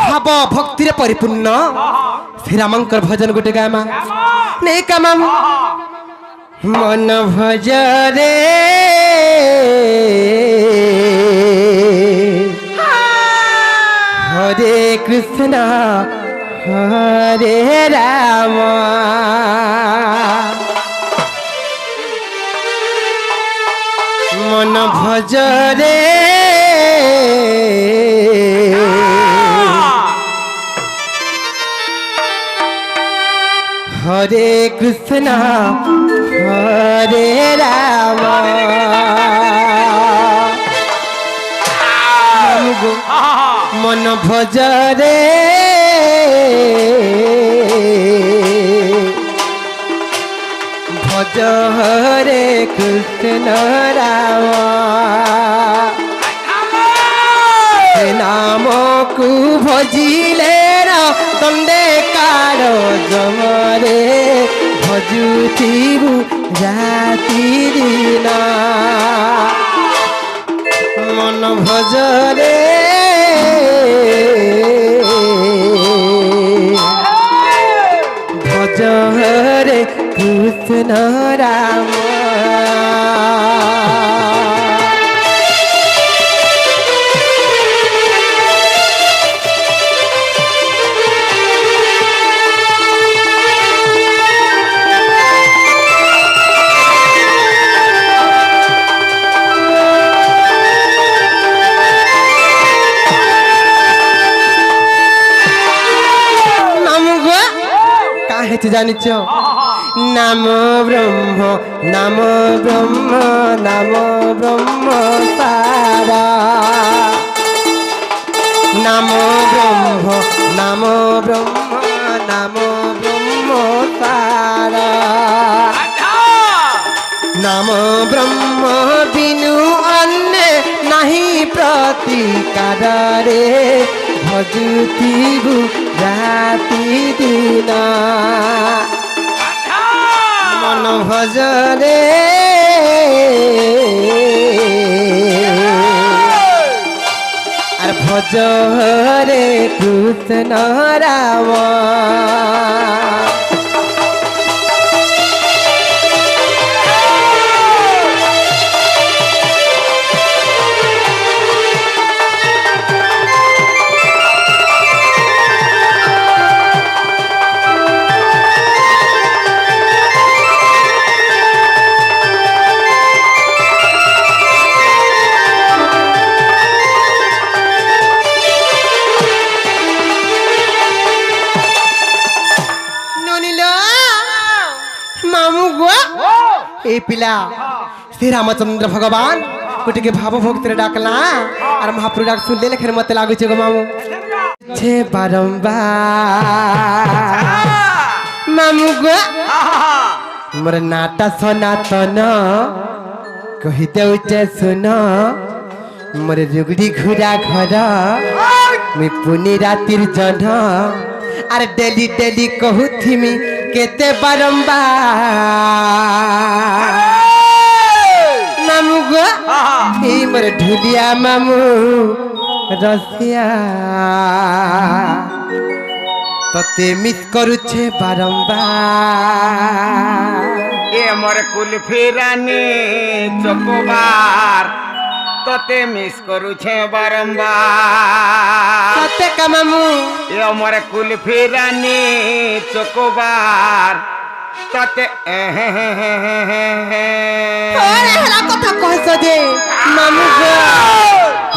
भाव भक्ति रे परिपूर्ण श्री रामंकर भजन गोटे गायमा नेक मामू मन भज रे হরে কৃষ্ণ হরে রাম মন ভজরে হরে কৃষ্ণ হরে রাম মন ভজরে ভজ হরে কৃষ্ণ রাম নামকু ভজিলে দণ্ডে কার জমরে ভজুথিবু রাতি দিন মন ভজরে ভজ হরে কৃষ্ণ রাম কাহেতে জানিছ নাম ব্রহ্ম নাম ব্রহ্ম নাম ব্রহ্ম সারা নাম ব্রহ্ম নাম ব্রহ্ম নাম ব্রহ্ম সারা নাম ব্রহ্ম বিনু অন্য নাহি প্রতিকারে ভজুতিবু রাতি দিন মন ভজরে আর ভজ হরে কৃষ্ণ রাম এই পিলা শ্রী রামচন্দ্র ভগবান গোটিকে ভাব ভক্তিরে ডাকলা আর মহাপ্রভু ডাক শুনলে লেখের মতে লাগুছে গো মামু ছে বারম্বার মামু গো মোর নাটা সনাতন কহি দেউছে শুন মোর রুগড়ি ঘুরা ঘর মুই পুনি রাতির জন আর ডেলি ডেলি কহুথিমি কেতে বারম্বার মামু গো এই মোর ঢুলিয়া মামু রসিয়া ততে মিস করুছে বারম্বার এ মোর কুলফি রানী চকোবার তোতে মিস করুছে বারম্বার ততে কা মামু এ মোর কুলফি রানী চকোবার তোতে ওরে হেলা কথা কইছ দে মামু গো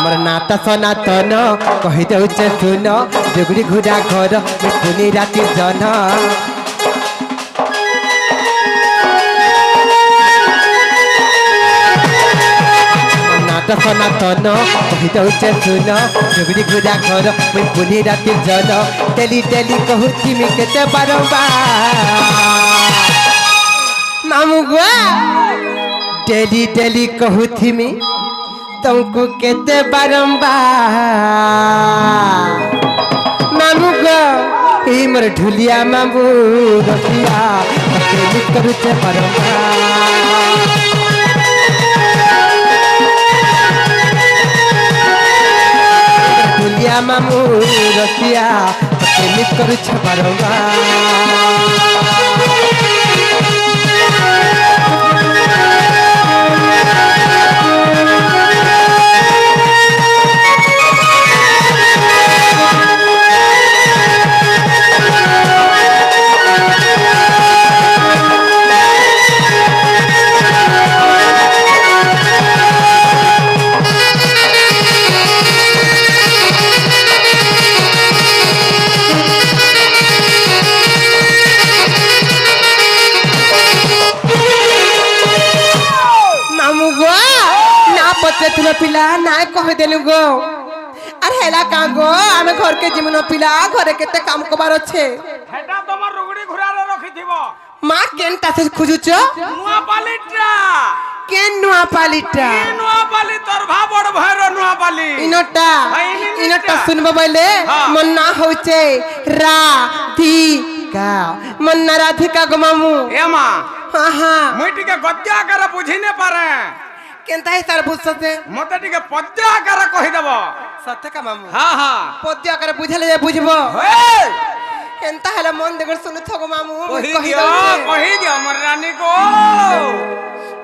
মোর নাতা সনাতন কহি দেউছে শুন জুগড়ি ঘুরা ঘর পুনি রাতি জন নাতা সনাতন কহি দেউছে শুন জুগড়ি ঘুরা ঘর পুনি রাতি জন ডেলি ডেলি কহুথিমি কেতে বারম্বার মামু গো ডেলি ডেলি কহুথিমি तुमको केते बारंबार मामू गो ई मोर ढुलिया मामू रसिया के मिस करूचे बारंबार ढुलिया मामू रसिया के मिस करूचे बारंबार पिला नाय कह देलु गो अरे हेला का गो आमे घर के जिमनो पिला घरे केते काम कबार छे हेटा तमर रुगड़ी घुराले रखिथिबो मां केनटा से खुजुच नुआ पालिटा केन नुआ पालिटा नुआ पाली तोर भा बड़ भैरो नुआ पाली इनटा सुनबो बोले मन ना होचे राधिका मन ना राधिका गो मामू ए मां हां हां मुई टिके गद्या कर बुझी ने पारे केनता है सर बुझते मते टिके पद्या कर कहि देबो सत्य का मामू हां हां पद्या कर बुझले बुझबो हे केनता हला मन देगर सुनु थगो मामू कहि दियो मोर रानी को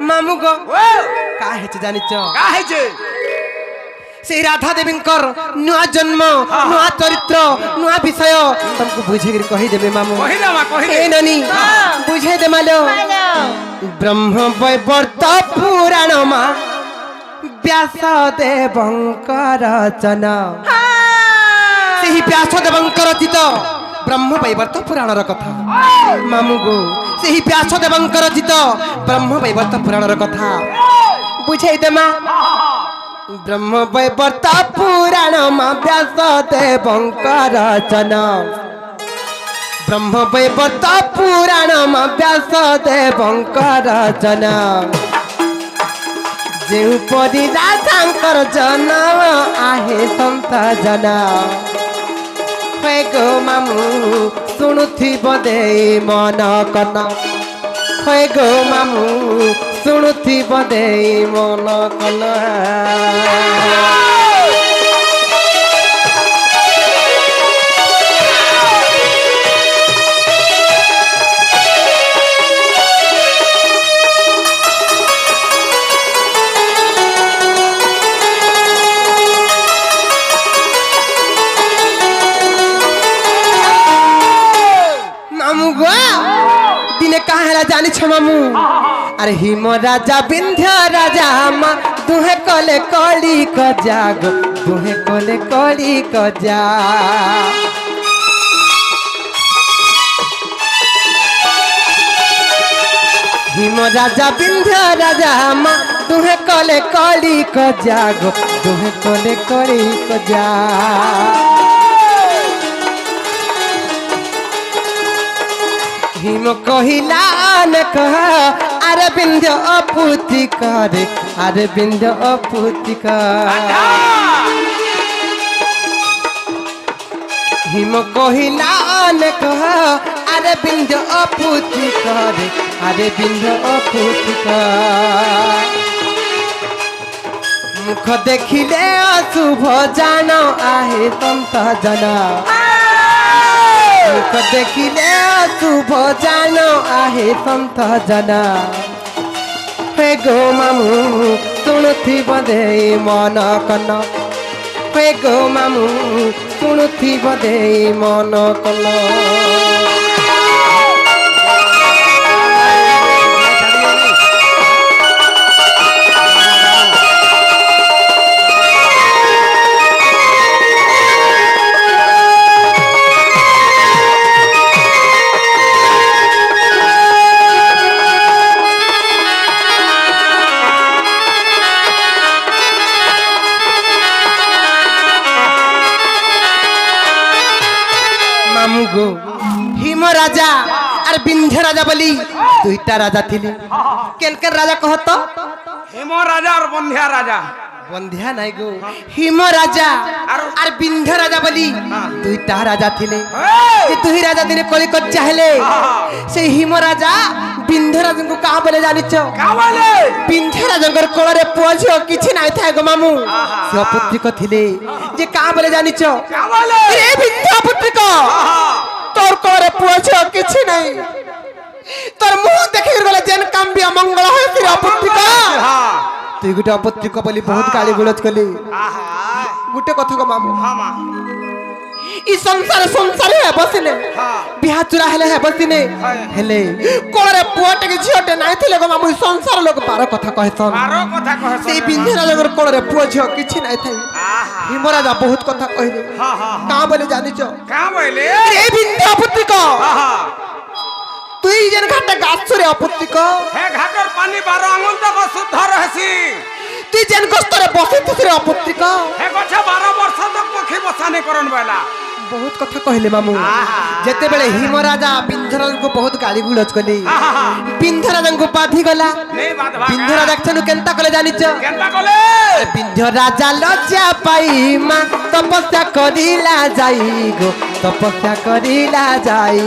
मामू गो ओ का हेच जानि छ का है जे से राधा देवींकर नुआ जन्म नुआ चरित्र नुआ विषय तुमको बुझे कर कहि देबे मामू कहि दे मां कहि ए ननी बुझे दे मालो ब्रह्म वैवर्त पुराण मा व्यास देवंकर रचना सेही व्यास देवंकर रचित ब्रह्म वैवर्त पुराण र कथा मामू गो सेही व्यास देवंकर रचित ब्रह्म वैवर्त पुराण र कथा बुझे दे मा ब्रह्म वैवर्त पुराण मा व्यास देवंकर रचना ब्रह्म वैवर्त पुराण मा व्यास देवंकर रचना जेउ परि राधांकर जनम आहे संत जना हे गो मामू सुनुथिब दे मन कना हे गो मामू सुनुथिब दे मन कना जानी छ मामू अरे हिम राजा विंध्य राजा मा तुहे कले कली क जाग तुहे कले कली क जा हिम राजा विंध्य राजा मा तुहे कले कली क जाग तुहे कले कली क जा हिम कहिला न कह अरे बिंद अपुति करे अरे बिंद अपुति हिम कहिला न कह अरे बिंद अपुति करे अरे बिंद अपुति मुख देखिले अशुभ जान आहे संत जना मुख देखिले शुभ जान आहे संत जना हे गो मामू सुनुथिब दे मन कन हे गो मामू सुनुथिब दे मन कन हिम राजा और विंध्य राजा बोली दुईटा राजा थिले केन केन राजा कहत हिम राजा और बंध्या राजा बंध्या नाही गो हिम राजा और विंध्य राजा बोली दुईटा राजा थिले जे दुई राजा दिने कली क चाहले से हिम राजा विंध्य राजा को का बोले जानिछ का बोले विंध्य राजा कर कोल रे पोछो किछि नाही थाय गो मामू से पुत्रिक थिले जे का बोले जानिछ का बोले ए विंध्य पुत्रिक तोर कोरे पुछो किछि नहीं तोर मुंह देखि गले जेन काम भी अमंगल होय फिर अपत्रिका तू गुटे अपत्रिका बोली बहुत गाली गुलज कली गुटे कथा को मामू हां मां ई संसार है बसिने बिहा चुरा है बसिने हेले कोरे पुआटे के झियोटे नाही थिले गो मामू संसार लोग बारो कथा कहसन से बिंधेरा जगर कोरे पुआ झियो किछि नाही थाई हिमराजा बहुत कथा कहले का बोले जानिछो का बोले ए बिंध्य पुत्रिका तुई जेन घाटे गाछरे अपुत्रिका हे घाटर पानी 12 आंगुल तक शुद्ध रहसी তুই যেন কষ্টরে বসিছিস রে অপুত্রিক হে গছে 12 বর্ষ তক পক্ষী বসানে করন বেলা বহুত কথা কহিলে মামু যেতেবেলে হিমরাজা বিন্ধরাজଙ୍କୁ ବହୁତ ଗାଳି ଗୁଲଜ କଲେ ବିନ୍ଧରାଜାଙ୍କୁ ବାଧି ଗଲା নেই বাধবা ବିନ୍ଧରାଜା ଦେଖୁନୁ କେନ୍ତା କଲେ ଜାଣିଛ কেনটা কলে ବିନ୍ଧରାଜା ଲଜ୍ଜା ପାଇ ମା ତପସ୍ୟା କରିଲା ଯାଇ ଗো ତପସ୍ୟା କରିଲା ଯାଇ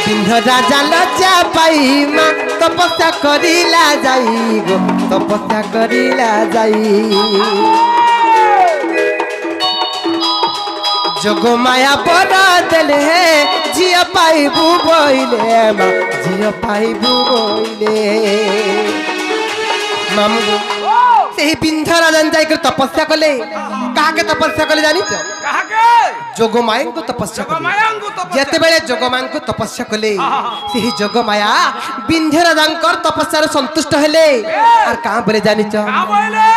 বিন্ধরাজা লজ্জা পাই মা তপস্যা করিলা যাই গো তপস্যা করিলা যাই যোগ মায়া বড় দেলে হে ঝিও পাইবু বইলে মা ঝিও পাইবু বইলে মামু সেই বিন্ধরাজন যাইकर তপস্যা কলে কাকে তপস্যা কলে জানিছ কাহাকে যোগমায়াଙ୍କୁ তপস্যা কলে যোগমায়াଙ୍କୁ তপস্যা যেতেବେଳେ যোগমাଙ୍କୁ তপস্যা কলে ସେହି যোগমায়া বিন্ধ্যরাজাঙ্কর তপস্যার সন্তুষ্ট হেলে আর কা বলে জানিছ কা বলে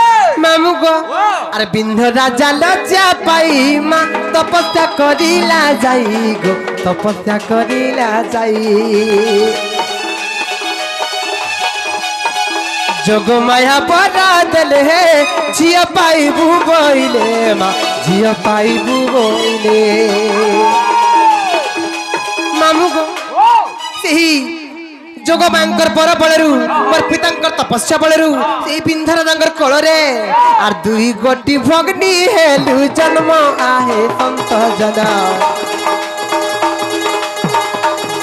মামু গো আর বিন্ধ্যরাজা লজ্জা পাই মা তপস্যা করিলা যাই গো তপস্যা করিলা যাই যোগমায়া বড় দেলে হে ঝিও পাইবু বইলে মা ঝিও পাইবু বইলে মামু গো ସେହି যোগমাଙ୍କର ବର ବଳରୁ ମୋର ପିତାଙ୍କର ତପସ୍ୟା ବଳରୁ ସେହି ବିନ୍ଧରାଜାଙ୍କର କୋଳରେ আর দুই গোটি ভগ্নি হেলু জন্ম আহে সন্ত জন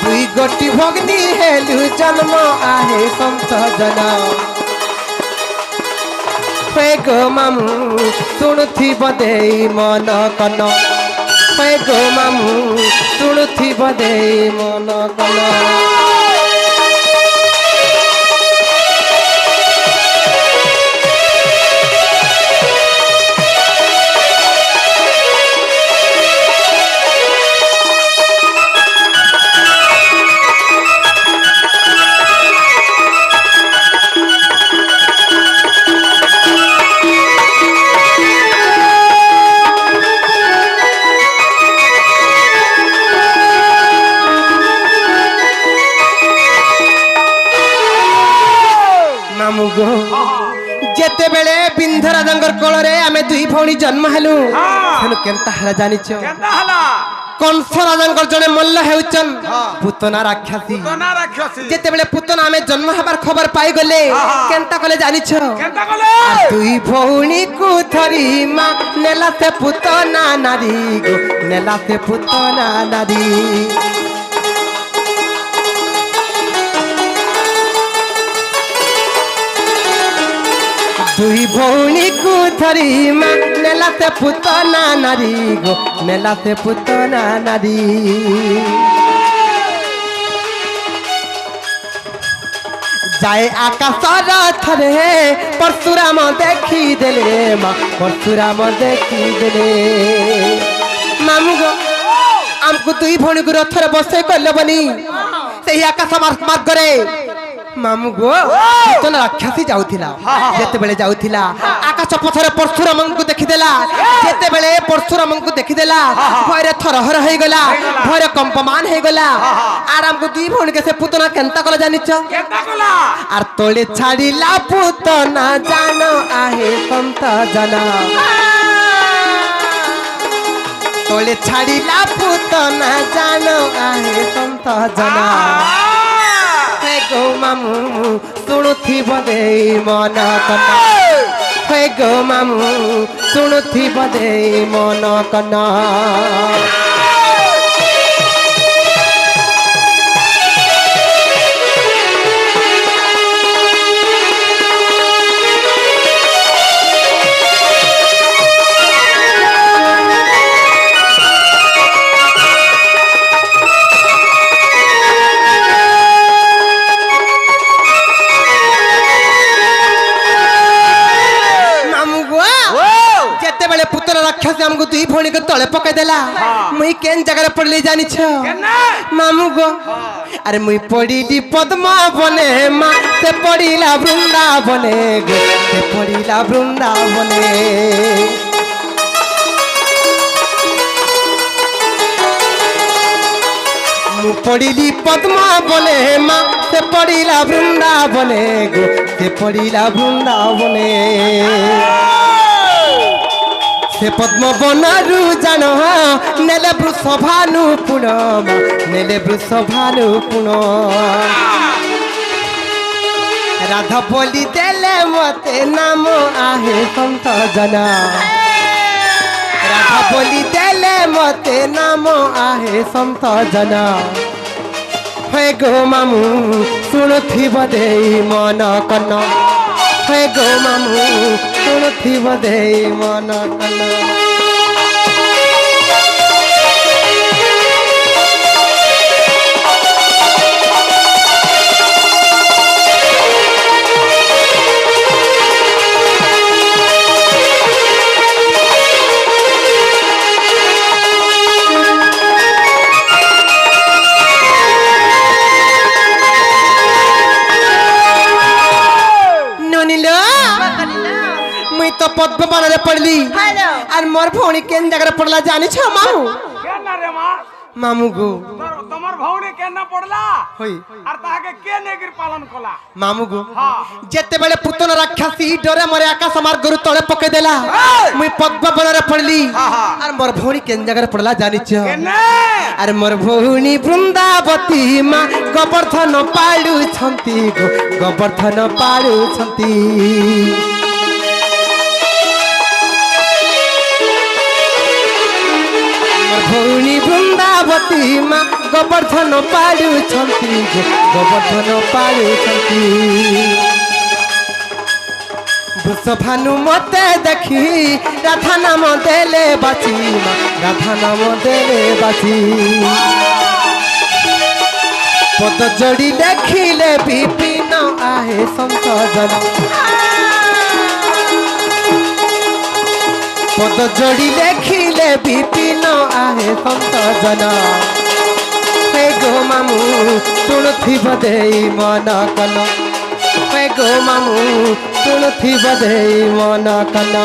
দুই গোটি ভগ্নি হেলু জন্ম আহে সন্ত জন হয়ে গো মামু শুণুথিব দেই মন কন হয়ে গো মামু শুণুথিব দেই মন কন যেতেবেলে বিন্ধ্যরাজাঙ্কর কোଳରେ ଆମେ ଦୁଇ ଭଉଣୀ ଜନ୍ମ ହେଲୁ ହେଲୁ କେନ୍ତା ହେଲା ଜାଣିଛ কেনটা হলা କଂସ ରାଜାଙ୍କର ଜଣେ ମଲ୍ଲ ହେଉଛନ୍ ପୁତନା ରାକ୍ଷସୀ কোনা রাক্ষসী ଯେତେବେଳେ ପୁତନା ଆମେ ଜନ୍ମ ହେବାର ଖବର ପାଇଗଲେ କେନ୍ତା କଲେ ଜାଣିଛ কেনটা কলে ଦୁଇ ଭଉଣୀକୁ ଧରି ମା ନେଲା ସେ ପୁତନା ନାରୀ ଗୋ ନେଲା ସେ ପୁତନା ନାରୀ দুই ভৌণীକୁ ধরি মা নেলা সে পুতনা নারী গো নেলা সে পুতনা নারী যায় আকাশর থরে পরশুরাম দেখি দেলে মা পরশুরাম দেখি দেলে মামু গো আমকু দুই ভৌণীକୁ রথরে বসাই কইলে বনি সেই আকাশ মার্গরে মামু গো পুতনা রাক্ষসী যাউথিলা যেতেবেলে যাউথিলা আকাশ পথরে পরশুরামଙ୍କୁ ଦେଖିଦେଲା যেতেবেলে পরশুরামଙ୍କୁ ଦେଖିଦେଲା ভয়রে থরহর হইগলা ভয়রে কম্পমান হইগলা আর আমকু দুই ভৌণীকে সে পুতনা কেনতা কলে জানিছ কেনটা কলা আর তোলে ছাড়িলা পুতনা জানো আহে সন্ত জন তোলে ছাড়িলা পুতনা জানো আহে সন্ত জন হে গো মামু শুণুথিব দেই মন কন হে গো মামু শুণুথিব দেই মন কন রাক্ষসী আমগো দুই ভৌণীকে তলে পকাই দেলা মুই কেন জায়গায় পড়লি জানিছ মামু গো আরে মুই পড়িলি পদ্মাবনে মা সে পড়িলা বৃন্দাবনে গো সে পড়িলা বৃন্দাবনে ମୁଁ ପଡ଼ିଲି ପଦ୍ମ ବନେ ମା ସେ ପଡ଼ିଲା ବୃନ୍ଦାବନେ ଗো ସେ ପଡ଼ିଲା ବୃନ୍ଦାବନେ ସେ ପଦ୍ମ ବନରୁ ଜାଣ ନେଲେ ବୃଷଭାନୁ ପୁଣ ନେଲେ ବୃଷଭାନୁ ପୁଣ রাধা বলি দেলে মতে নাম আহে সন্ত জনা রাধা বলি দেলে মতে নাম আহে সন্ত জনা হে গো মামু শুণুথিব দেই মন কন হে গো মামু শুণুথিব দেই মন কন तो पद्म बनरे पड़ली और मोर भौणी केन जगह पड़ला जानी छ मामू केन रे मां मामू गो तमर भौणी केन ना पड़ला होई और ताके के नेगिर पालन कला मामू गो हां जेते बेले पुतन राक्षसी डरे मरे आकाश मार गुरु तळे पके देला मुई पद्म बनरे पड़ली और मोर भौणी केन जगह पड़ला जानी छ केने और मोर भौणी वृंदावती मां गोवर्धन पालु छंती गो गोवर्धन पालु छंती भौणी वृंदावती माँ गोवर्धन पालु छंती गोवर्धन पालु छंती वृषभानु मते देखी राधा नाम देले बाची माँ राधा नाम देले बाची पद जोड़ी देखिले विपिन आहे संत जन पद जोड़ी देखिले विपिन आहे संत जन हे गो मामू शुणुथिब देई मन कन हे गो मामू शुणुथिब देई मन कन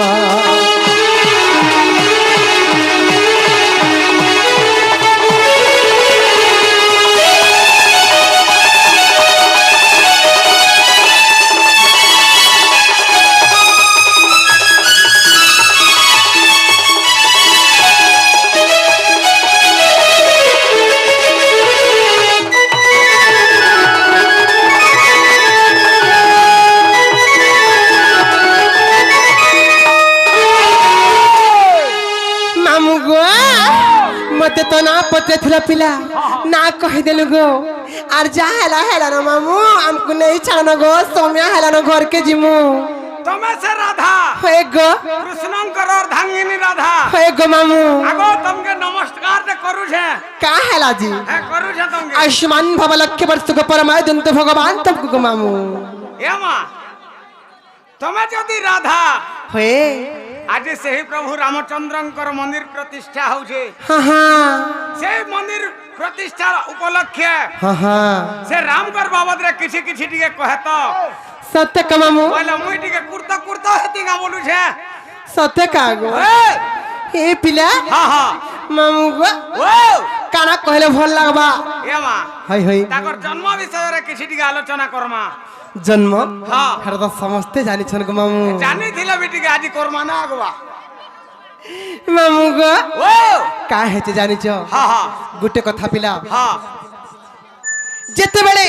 मते तो ना पते थिला पिला ना कहि देलु गो आर जा हेला हेला न मामू हमको नहीं छाड़न गो सोम्या हेला न घर के जिमु तमे से राधा हे गो कृष्णंकर और धांगिनी राधा हे गो मामू आगो तुमके नमस्कार ते करू छे का हेला जी है करू छे तुमके आयुष्मान भव लक्ष्य वर्ष को परमाय दंत भगवान तब को मामू ए मां तमे जदी राधा हे आज से ही प्रभु रामचंद्रंकर मंदिर प्रतिष्ठा हो छे हां हां से मंदिर प्रतिष्ठा उपलक्ष्य हां हां से रामकर बाबत रे किछि किछि टिके कहे तो सत्य का मामू बोले मुई टिके कुर्ता कुर्ता हेती गा बोलू छे सत्य का गो ए पिला हां हां मामू गो ओ काना कहले भल लागबा ए मां हाय हाय ताकर जन्म विषय रे किछि टिके आलोचना करमा जन्म हां हर तो समझते जानी छन गो मामू जानी थिला बेटी के आज करमा ना आगवा मामू गो ओ का हेचे जानी छ हां हां गुटे कथा पिला हां जेते बेले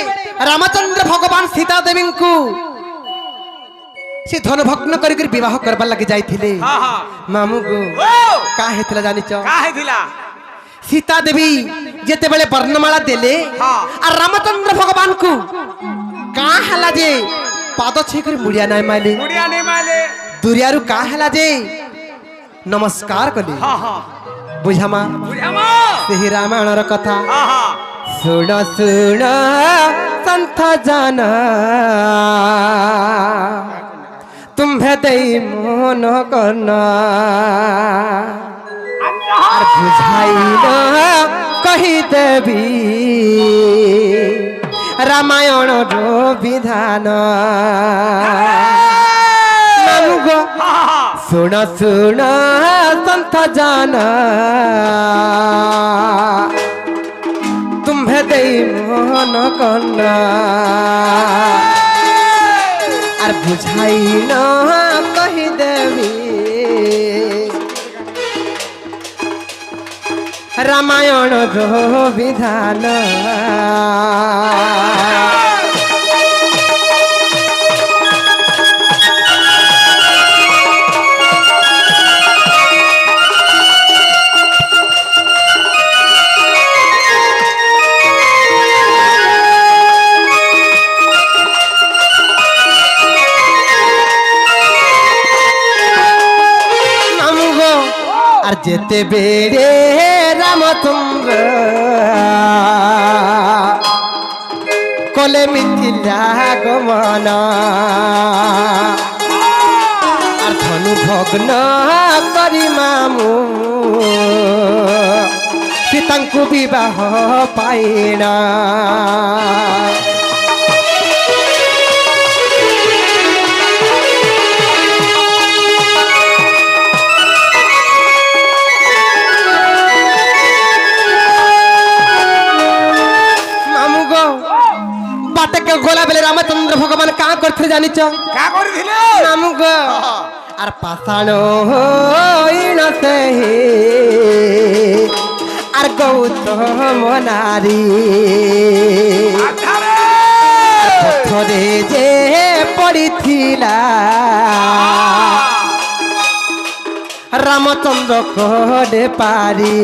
रामचंद्र भगवान सीता देवी को से धन भग्न करी कर विवाह करबा लगे जाइथिले हां हां मामू गो ओ का हेतला जानी छ का हेथिला सीता देवी जेते बेले वर्णमाला देले हां और रामचंद्र भगवान को का हला जे पाद छेकर मुड़िया नाय माले मुड़िया नहीं माले दुरियारु का हला जे नमस्कार कली हां हां बुझामा बुझामा सेही रामायण र कथा हां हां सुन सुन संत जन तुम्हे दई मन करना और बुझाइल कही देवी रामायण रो विधान मामुगो सुन सुन संत जन तुम ভেদেই মন কন্যা আর বুঝাই না কহি দেবী রামায়ণ বিধান আর যেতে বেড়ে রামচন্দ্র কলে মিথিলা গমন আর ধনু ভগ্ন করি মামু সীতাঙ্কু বিবাহ পাইনা গোলা বেলে রামচন্দ্র ভগবান কা করতে জানিছ কা করিছিলে নামুগ আর পাষাণ হইন সেহি আর গৌতম নারী পথরে যে পড়িছিলা রামচন্দ্র কলে পারি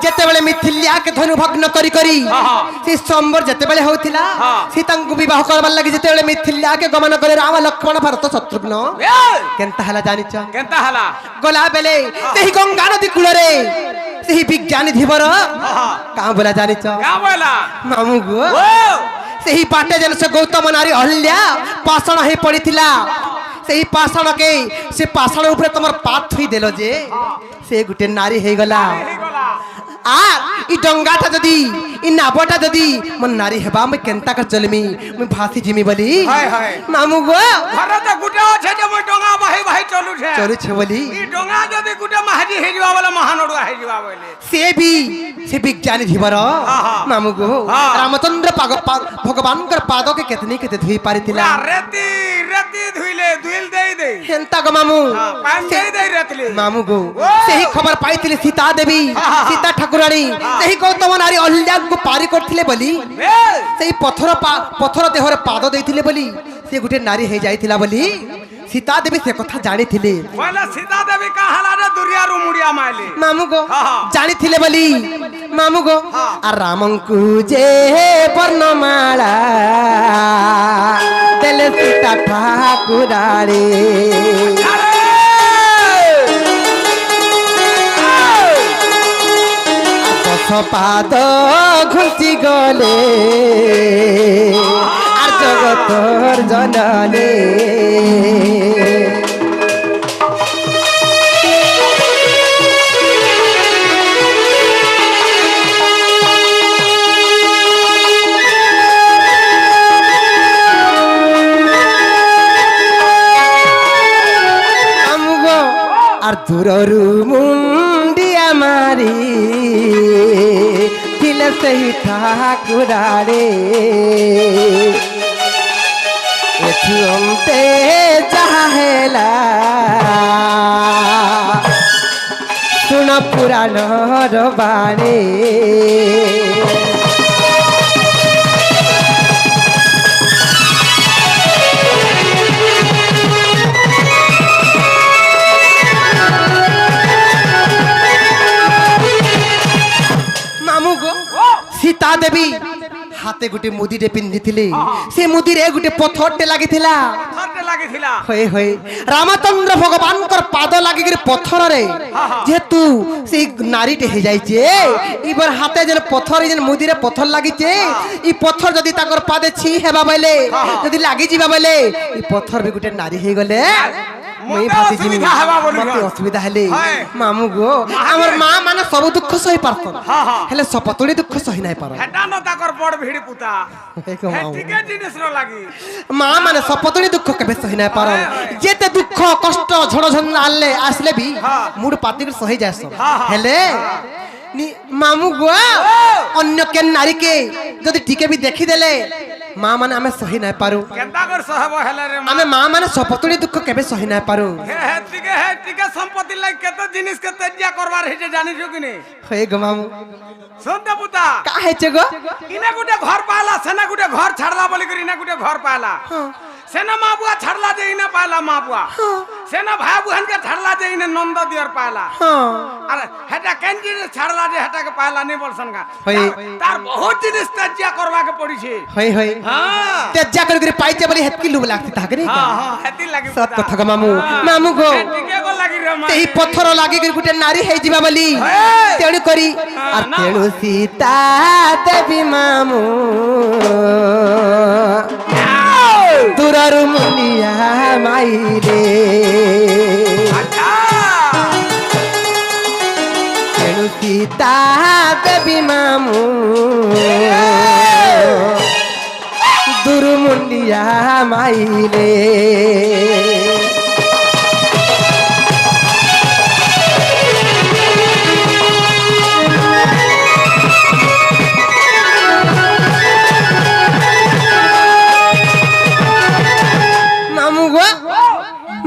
যেতেবেলে মিথিলিয়াকে ধনু ভগ্ন করি করি সে সম্বর যেতেবেলে হউতিলা সীতাঙ্কু বিবাহ করবার লাগি যেতেবেলে মিথিলিয়াকে গমন করে রাম লক্ষ্মণ ভরত শত্রুঘ্ন কেনতা হলা জানিছ কেনতা হলা গলা বেলে সেই গঙ্গা নদী কূলরে সেই বিজ্ঞানী ধীবর কা বলা জানিছ কা বলা মামু গো সেই পাটে যেন সে গৌতম নারী অহল্যা পাষাণ হয়ে পড়িছিলা সেই পাষাণকে সে পাষাণ উপরে তোমার পাত থুই দেল যে সে গুটে নারী হয়ে গলা আর ই ডঙ্গাটা যদি ই নাবটা যদি মন নারী হেবা মই কেনতা কর চলমি মই ভাসি জিমি বলি হায় হায় মামু গো ঘরত গুটা আছে যে মই ডঙ্গা বাহি বাহি চলুছে চলুছে বলি ই ডঙ্গা যদি গুটা মাহাজি হে যাবা বলে মহানড়ু হে যাবা বলে সে বিজ্ঞানী ধীবর মামু গো রামচন্দ্র ভগবানଙ୍କର ପାଦକେ କେତନି କେତେ ଧୁଇ ପାରିଥିଲା ରେତି ରେତି ଧୁଇଲେ ଦୁଇଲ ଦେଇ ଦେଇ ହେନ୍ତା ଗো ମାମୁ ପାଣି ଦେଇ ଦେଇ ରେତଲି ମାମୁ ଗো ସେହି ଖବର ପାଇଥିଲେ ସୀତା ଦେବୀ ସୀତା ଠାକୁରାଣୀ ସେହି ଗୌତମ ନାରୀ ଅହଲ୍ୟାଙ୍କୁ ପାରି କରିଥିଲେ ବୋଲି ସେହି ପଥର ଦେହରେ ପାଦ ଦେଇଥିଲେ ବୋଲି ସେ ଗୋଟେ ନାରୀ ହେଇ ଯାଇଥିଲା ବୋଲି ସୀତା ଦେବୀ ସେ କଥା ଜାଣିଥିଲେ କହିଲା ସୀତା ଦେବୀ କାହାଲା ରେ ଦୁରିଆରୁ ମୁଡିଆ ମାଇଲେ ମାମୁ ଗো ଜାଣିଥିଲେ ବୋଲି ମାମୁ ଗো আর রামଙ୍କୁ যে বর্ণমালা দেলে সীতা ঠাকুরাণী পাদ ঘুষি গলে আর জগতর জননী আর দূররু মুন্ডিয়া মারি ଥିଲେ ସେହି ଠାକୁରାଣୀ ଏଠୁ ଅନ୍ତେ ଯାହା ହେଲା ଶୁଣ ପୁରାଣର ବାଣୀ সীতা দেবী হাতে গোটে মুদিরে পিন্ধিଥିଲେ সে মুদিরে গোটে পথরটে লাগিଥିଲା হয়ে হয়ে রামচন্দ্র ভগবানଙ୍କର পাদ লাগিকি পথରରେ যেহেতু সেই নারীটে হয়ে যাইছে এবার হাতে যে পথর যে মুদিরে পথর লাগিছে এই পথর যদি তাকর পাদে ছি হেবা বলে যদি লাগি ଯିବା বলে এই পথর বি গোটে নারী হয়ে গলে ମୁଇଁ ମତେ ଭାବିଛି ଅସୁବିଧା ହେବା ବୋଲି ମତେ କହ। ଅସୁବିଧା ହେଲେ ହଏ। ମାମୁ ଗো আমার মা মানে সব দুঃখ সহি পারতন হ্যাঁ, হ্যাঁ। হেলে সপতুড়ি দুঃখ সহি নাই পার হেটা ন তাকর বড় ভিড় পুতা ଏକ হে ମାମୁଁ। ଟିକେ ଜିନିଷ ର ଲାଗି মা মানে সপতুড়ি দুঃখ কেবে সহি নাই পার যেতে দুঃখ কষ্ট ঝড় ঝঞ্ঝা আনলে আসলে বি মুড পাতিকে সহি যাস হেলে মামু গো অন্য কেন নারীকে যদি টিকে বি দেখি দেলে মা মানে আমি সহি নাই পারু কেনতা কর সহব হেলে রে আমি মা মানে সপতুড়ি দুঃখ কেবে সহি নাই পারু হে টিকে সম্পত্তি লাগি কত জিনিস কে তেজিয়া করবার হেছে জানিছো কি নি হয়ে গো মামু শুনতে পুতা কা হেছে গো ইনে গুটে ঘর পালা সেনা গুটে ঘর ছাড়লা বলি করি ইনে গুটে ঘর পালা সেনা মা বুয়া ছাড়লা যে ইনে পালা মা বুয়া সেনা ভাই বুহান কে ছাড়লা যে ইনে নন্দ দিয়র পালা হ্যাঁ আরে হেটা কেন জিনিস ছাড়লা যে হেটা কে পালা নি বলছন গা হই। তার বহুত জিনিস তেজিয়া করবা কে পড়িছে হই হই হ্যাঁ তেজ্জা করে করে পাইছে বলি হেতকি লুব লাগতি তাকে রে হ্যাঁ হ্যাঁ হেতি লাগি সত কথা গো মামু মামু গো টিকে গো লাগি রে মা এই পথর লাগি করে গুটে নারী হেই ଯିବା বলি হ্যাঁ। তেণু করি আর না। তেণু সীতা দেবী মামু দূরରୁ মুনিয়া মাইরে আচ্ছা তেণু সীতা দেবী মামু দূরରୁ মুনিয়া মাইরে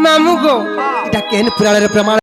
মামু গো এটা কেন পুরাণের প্রমাণ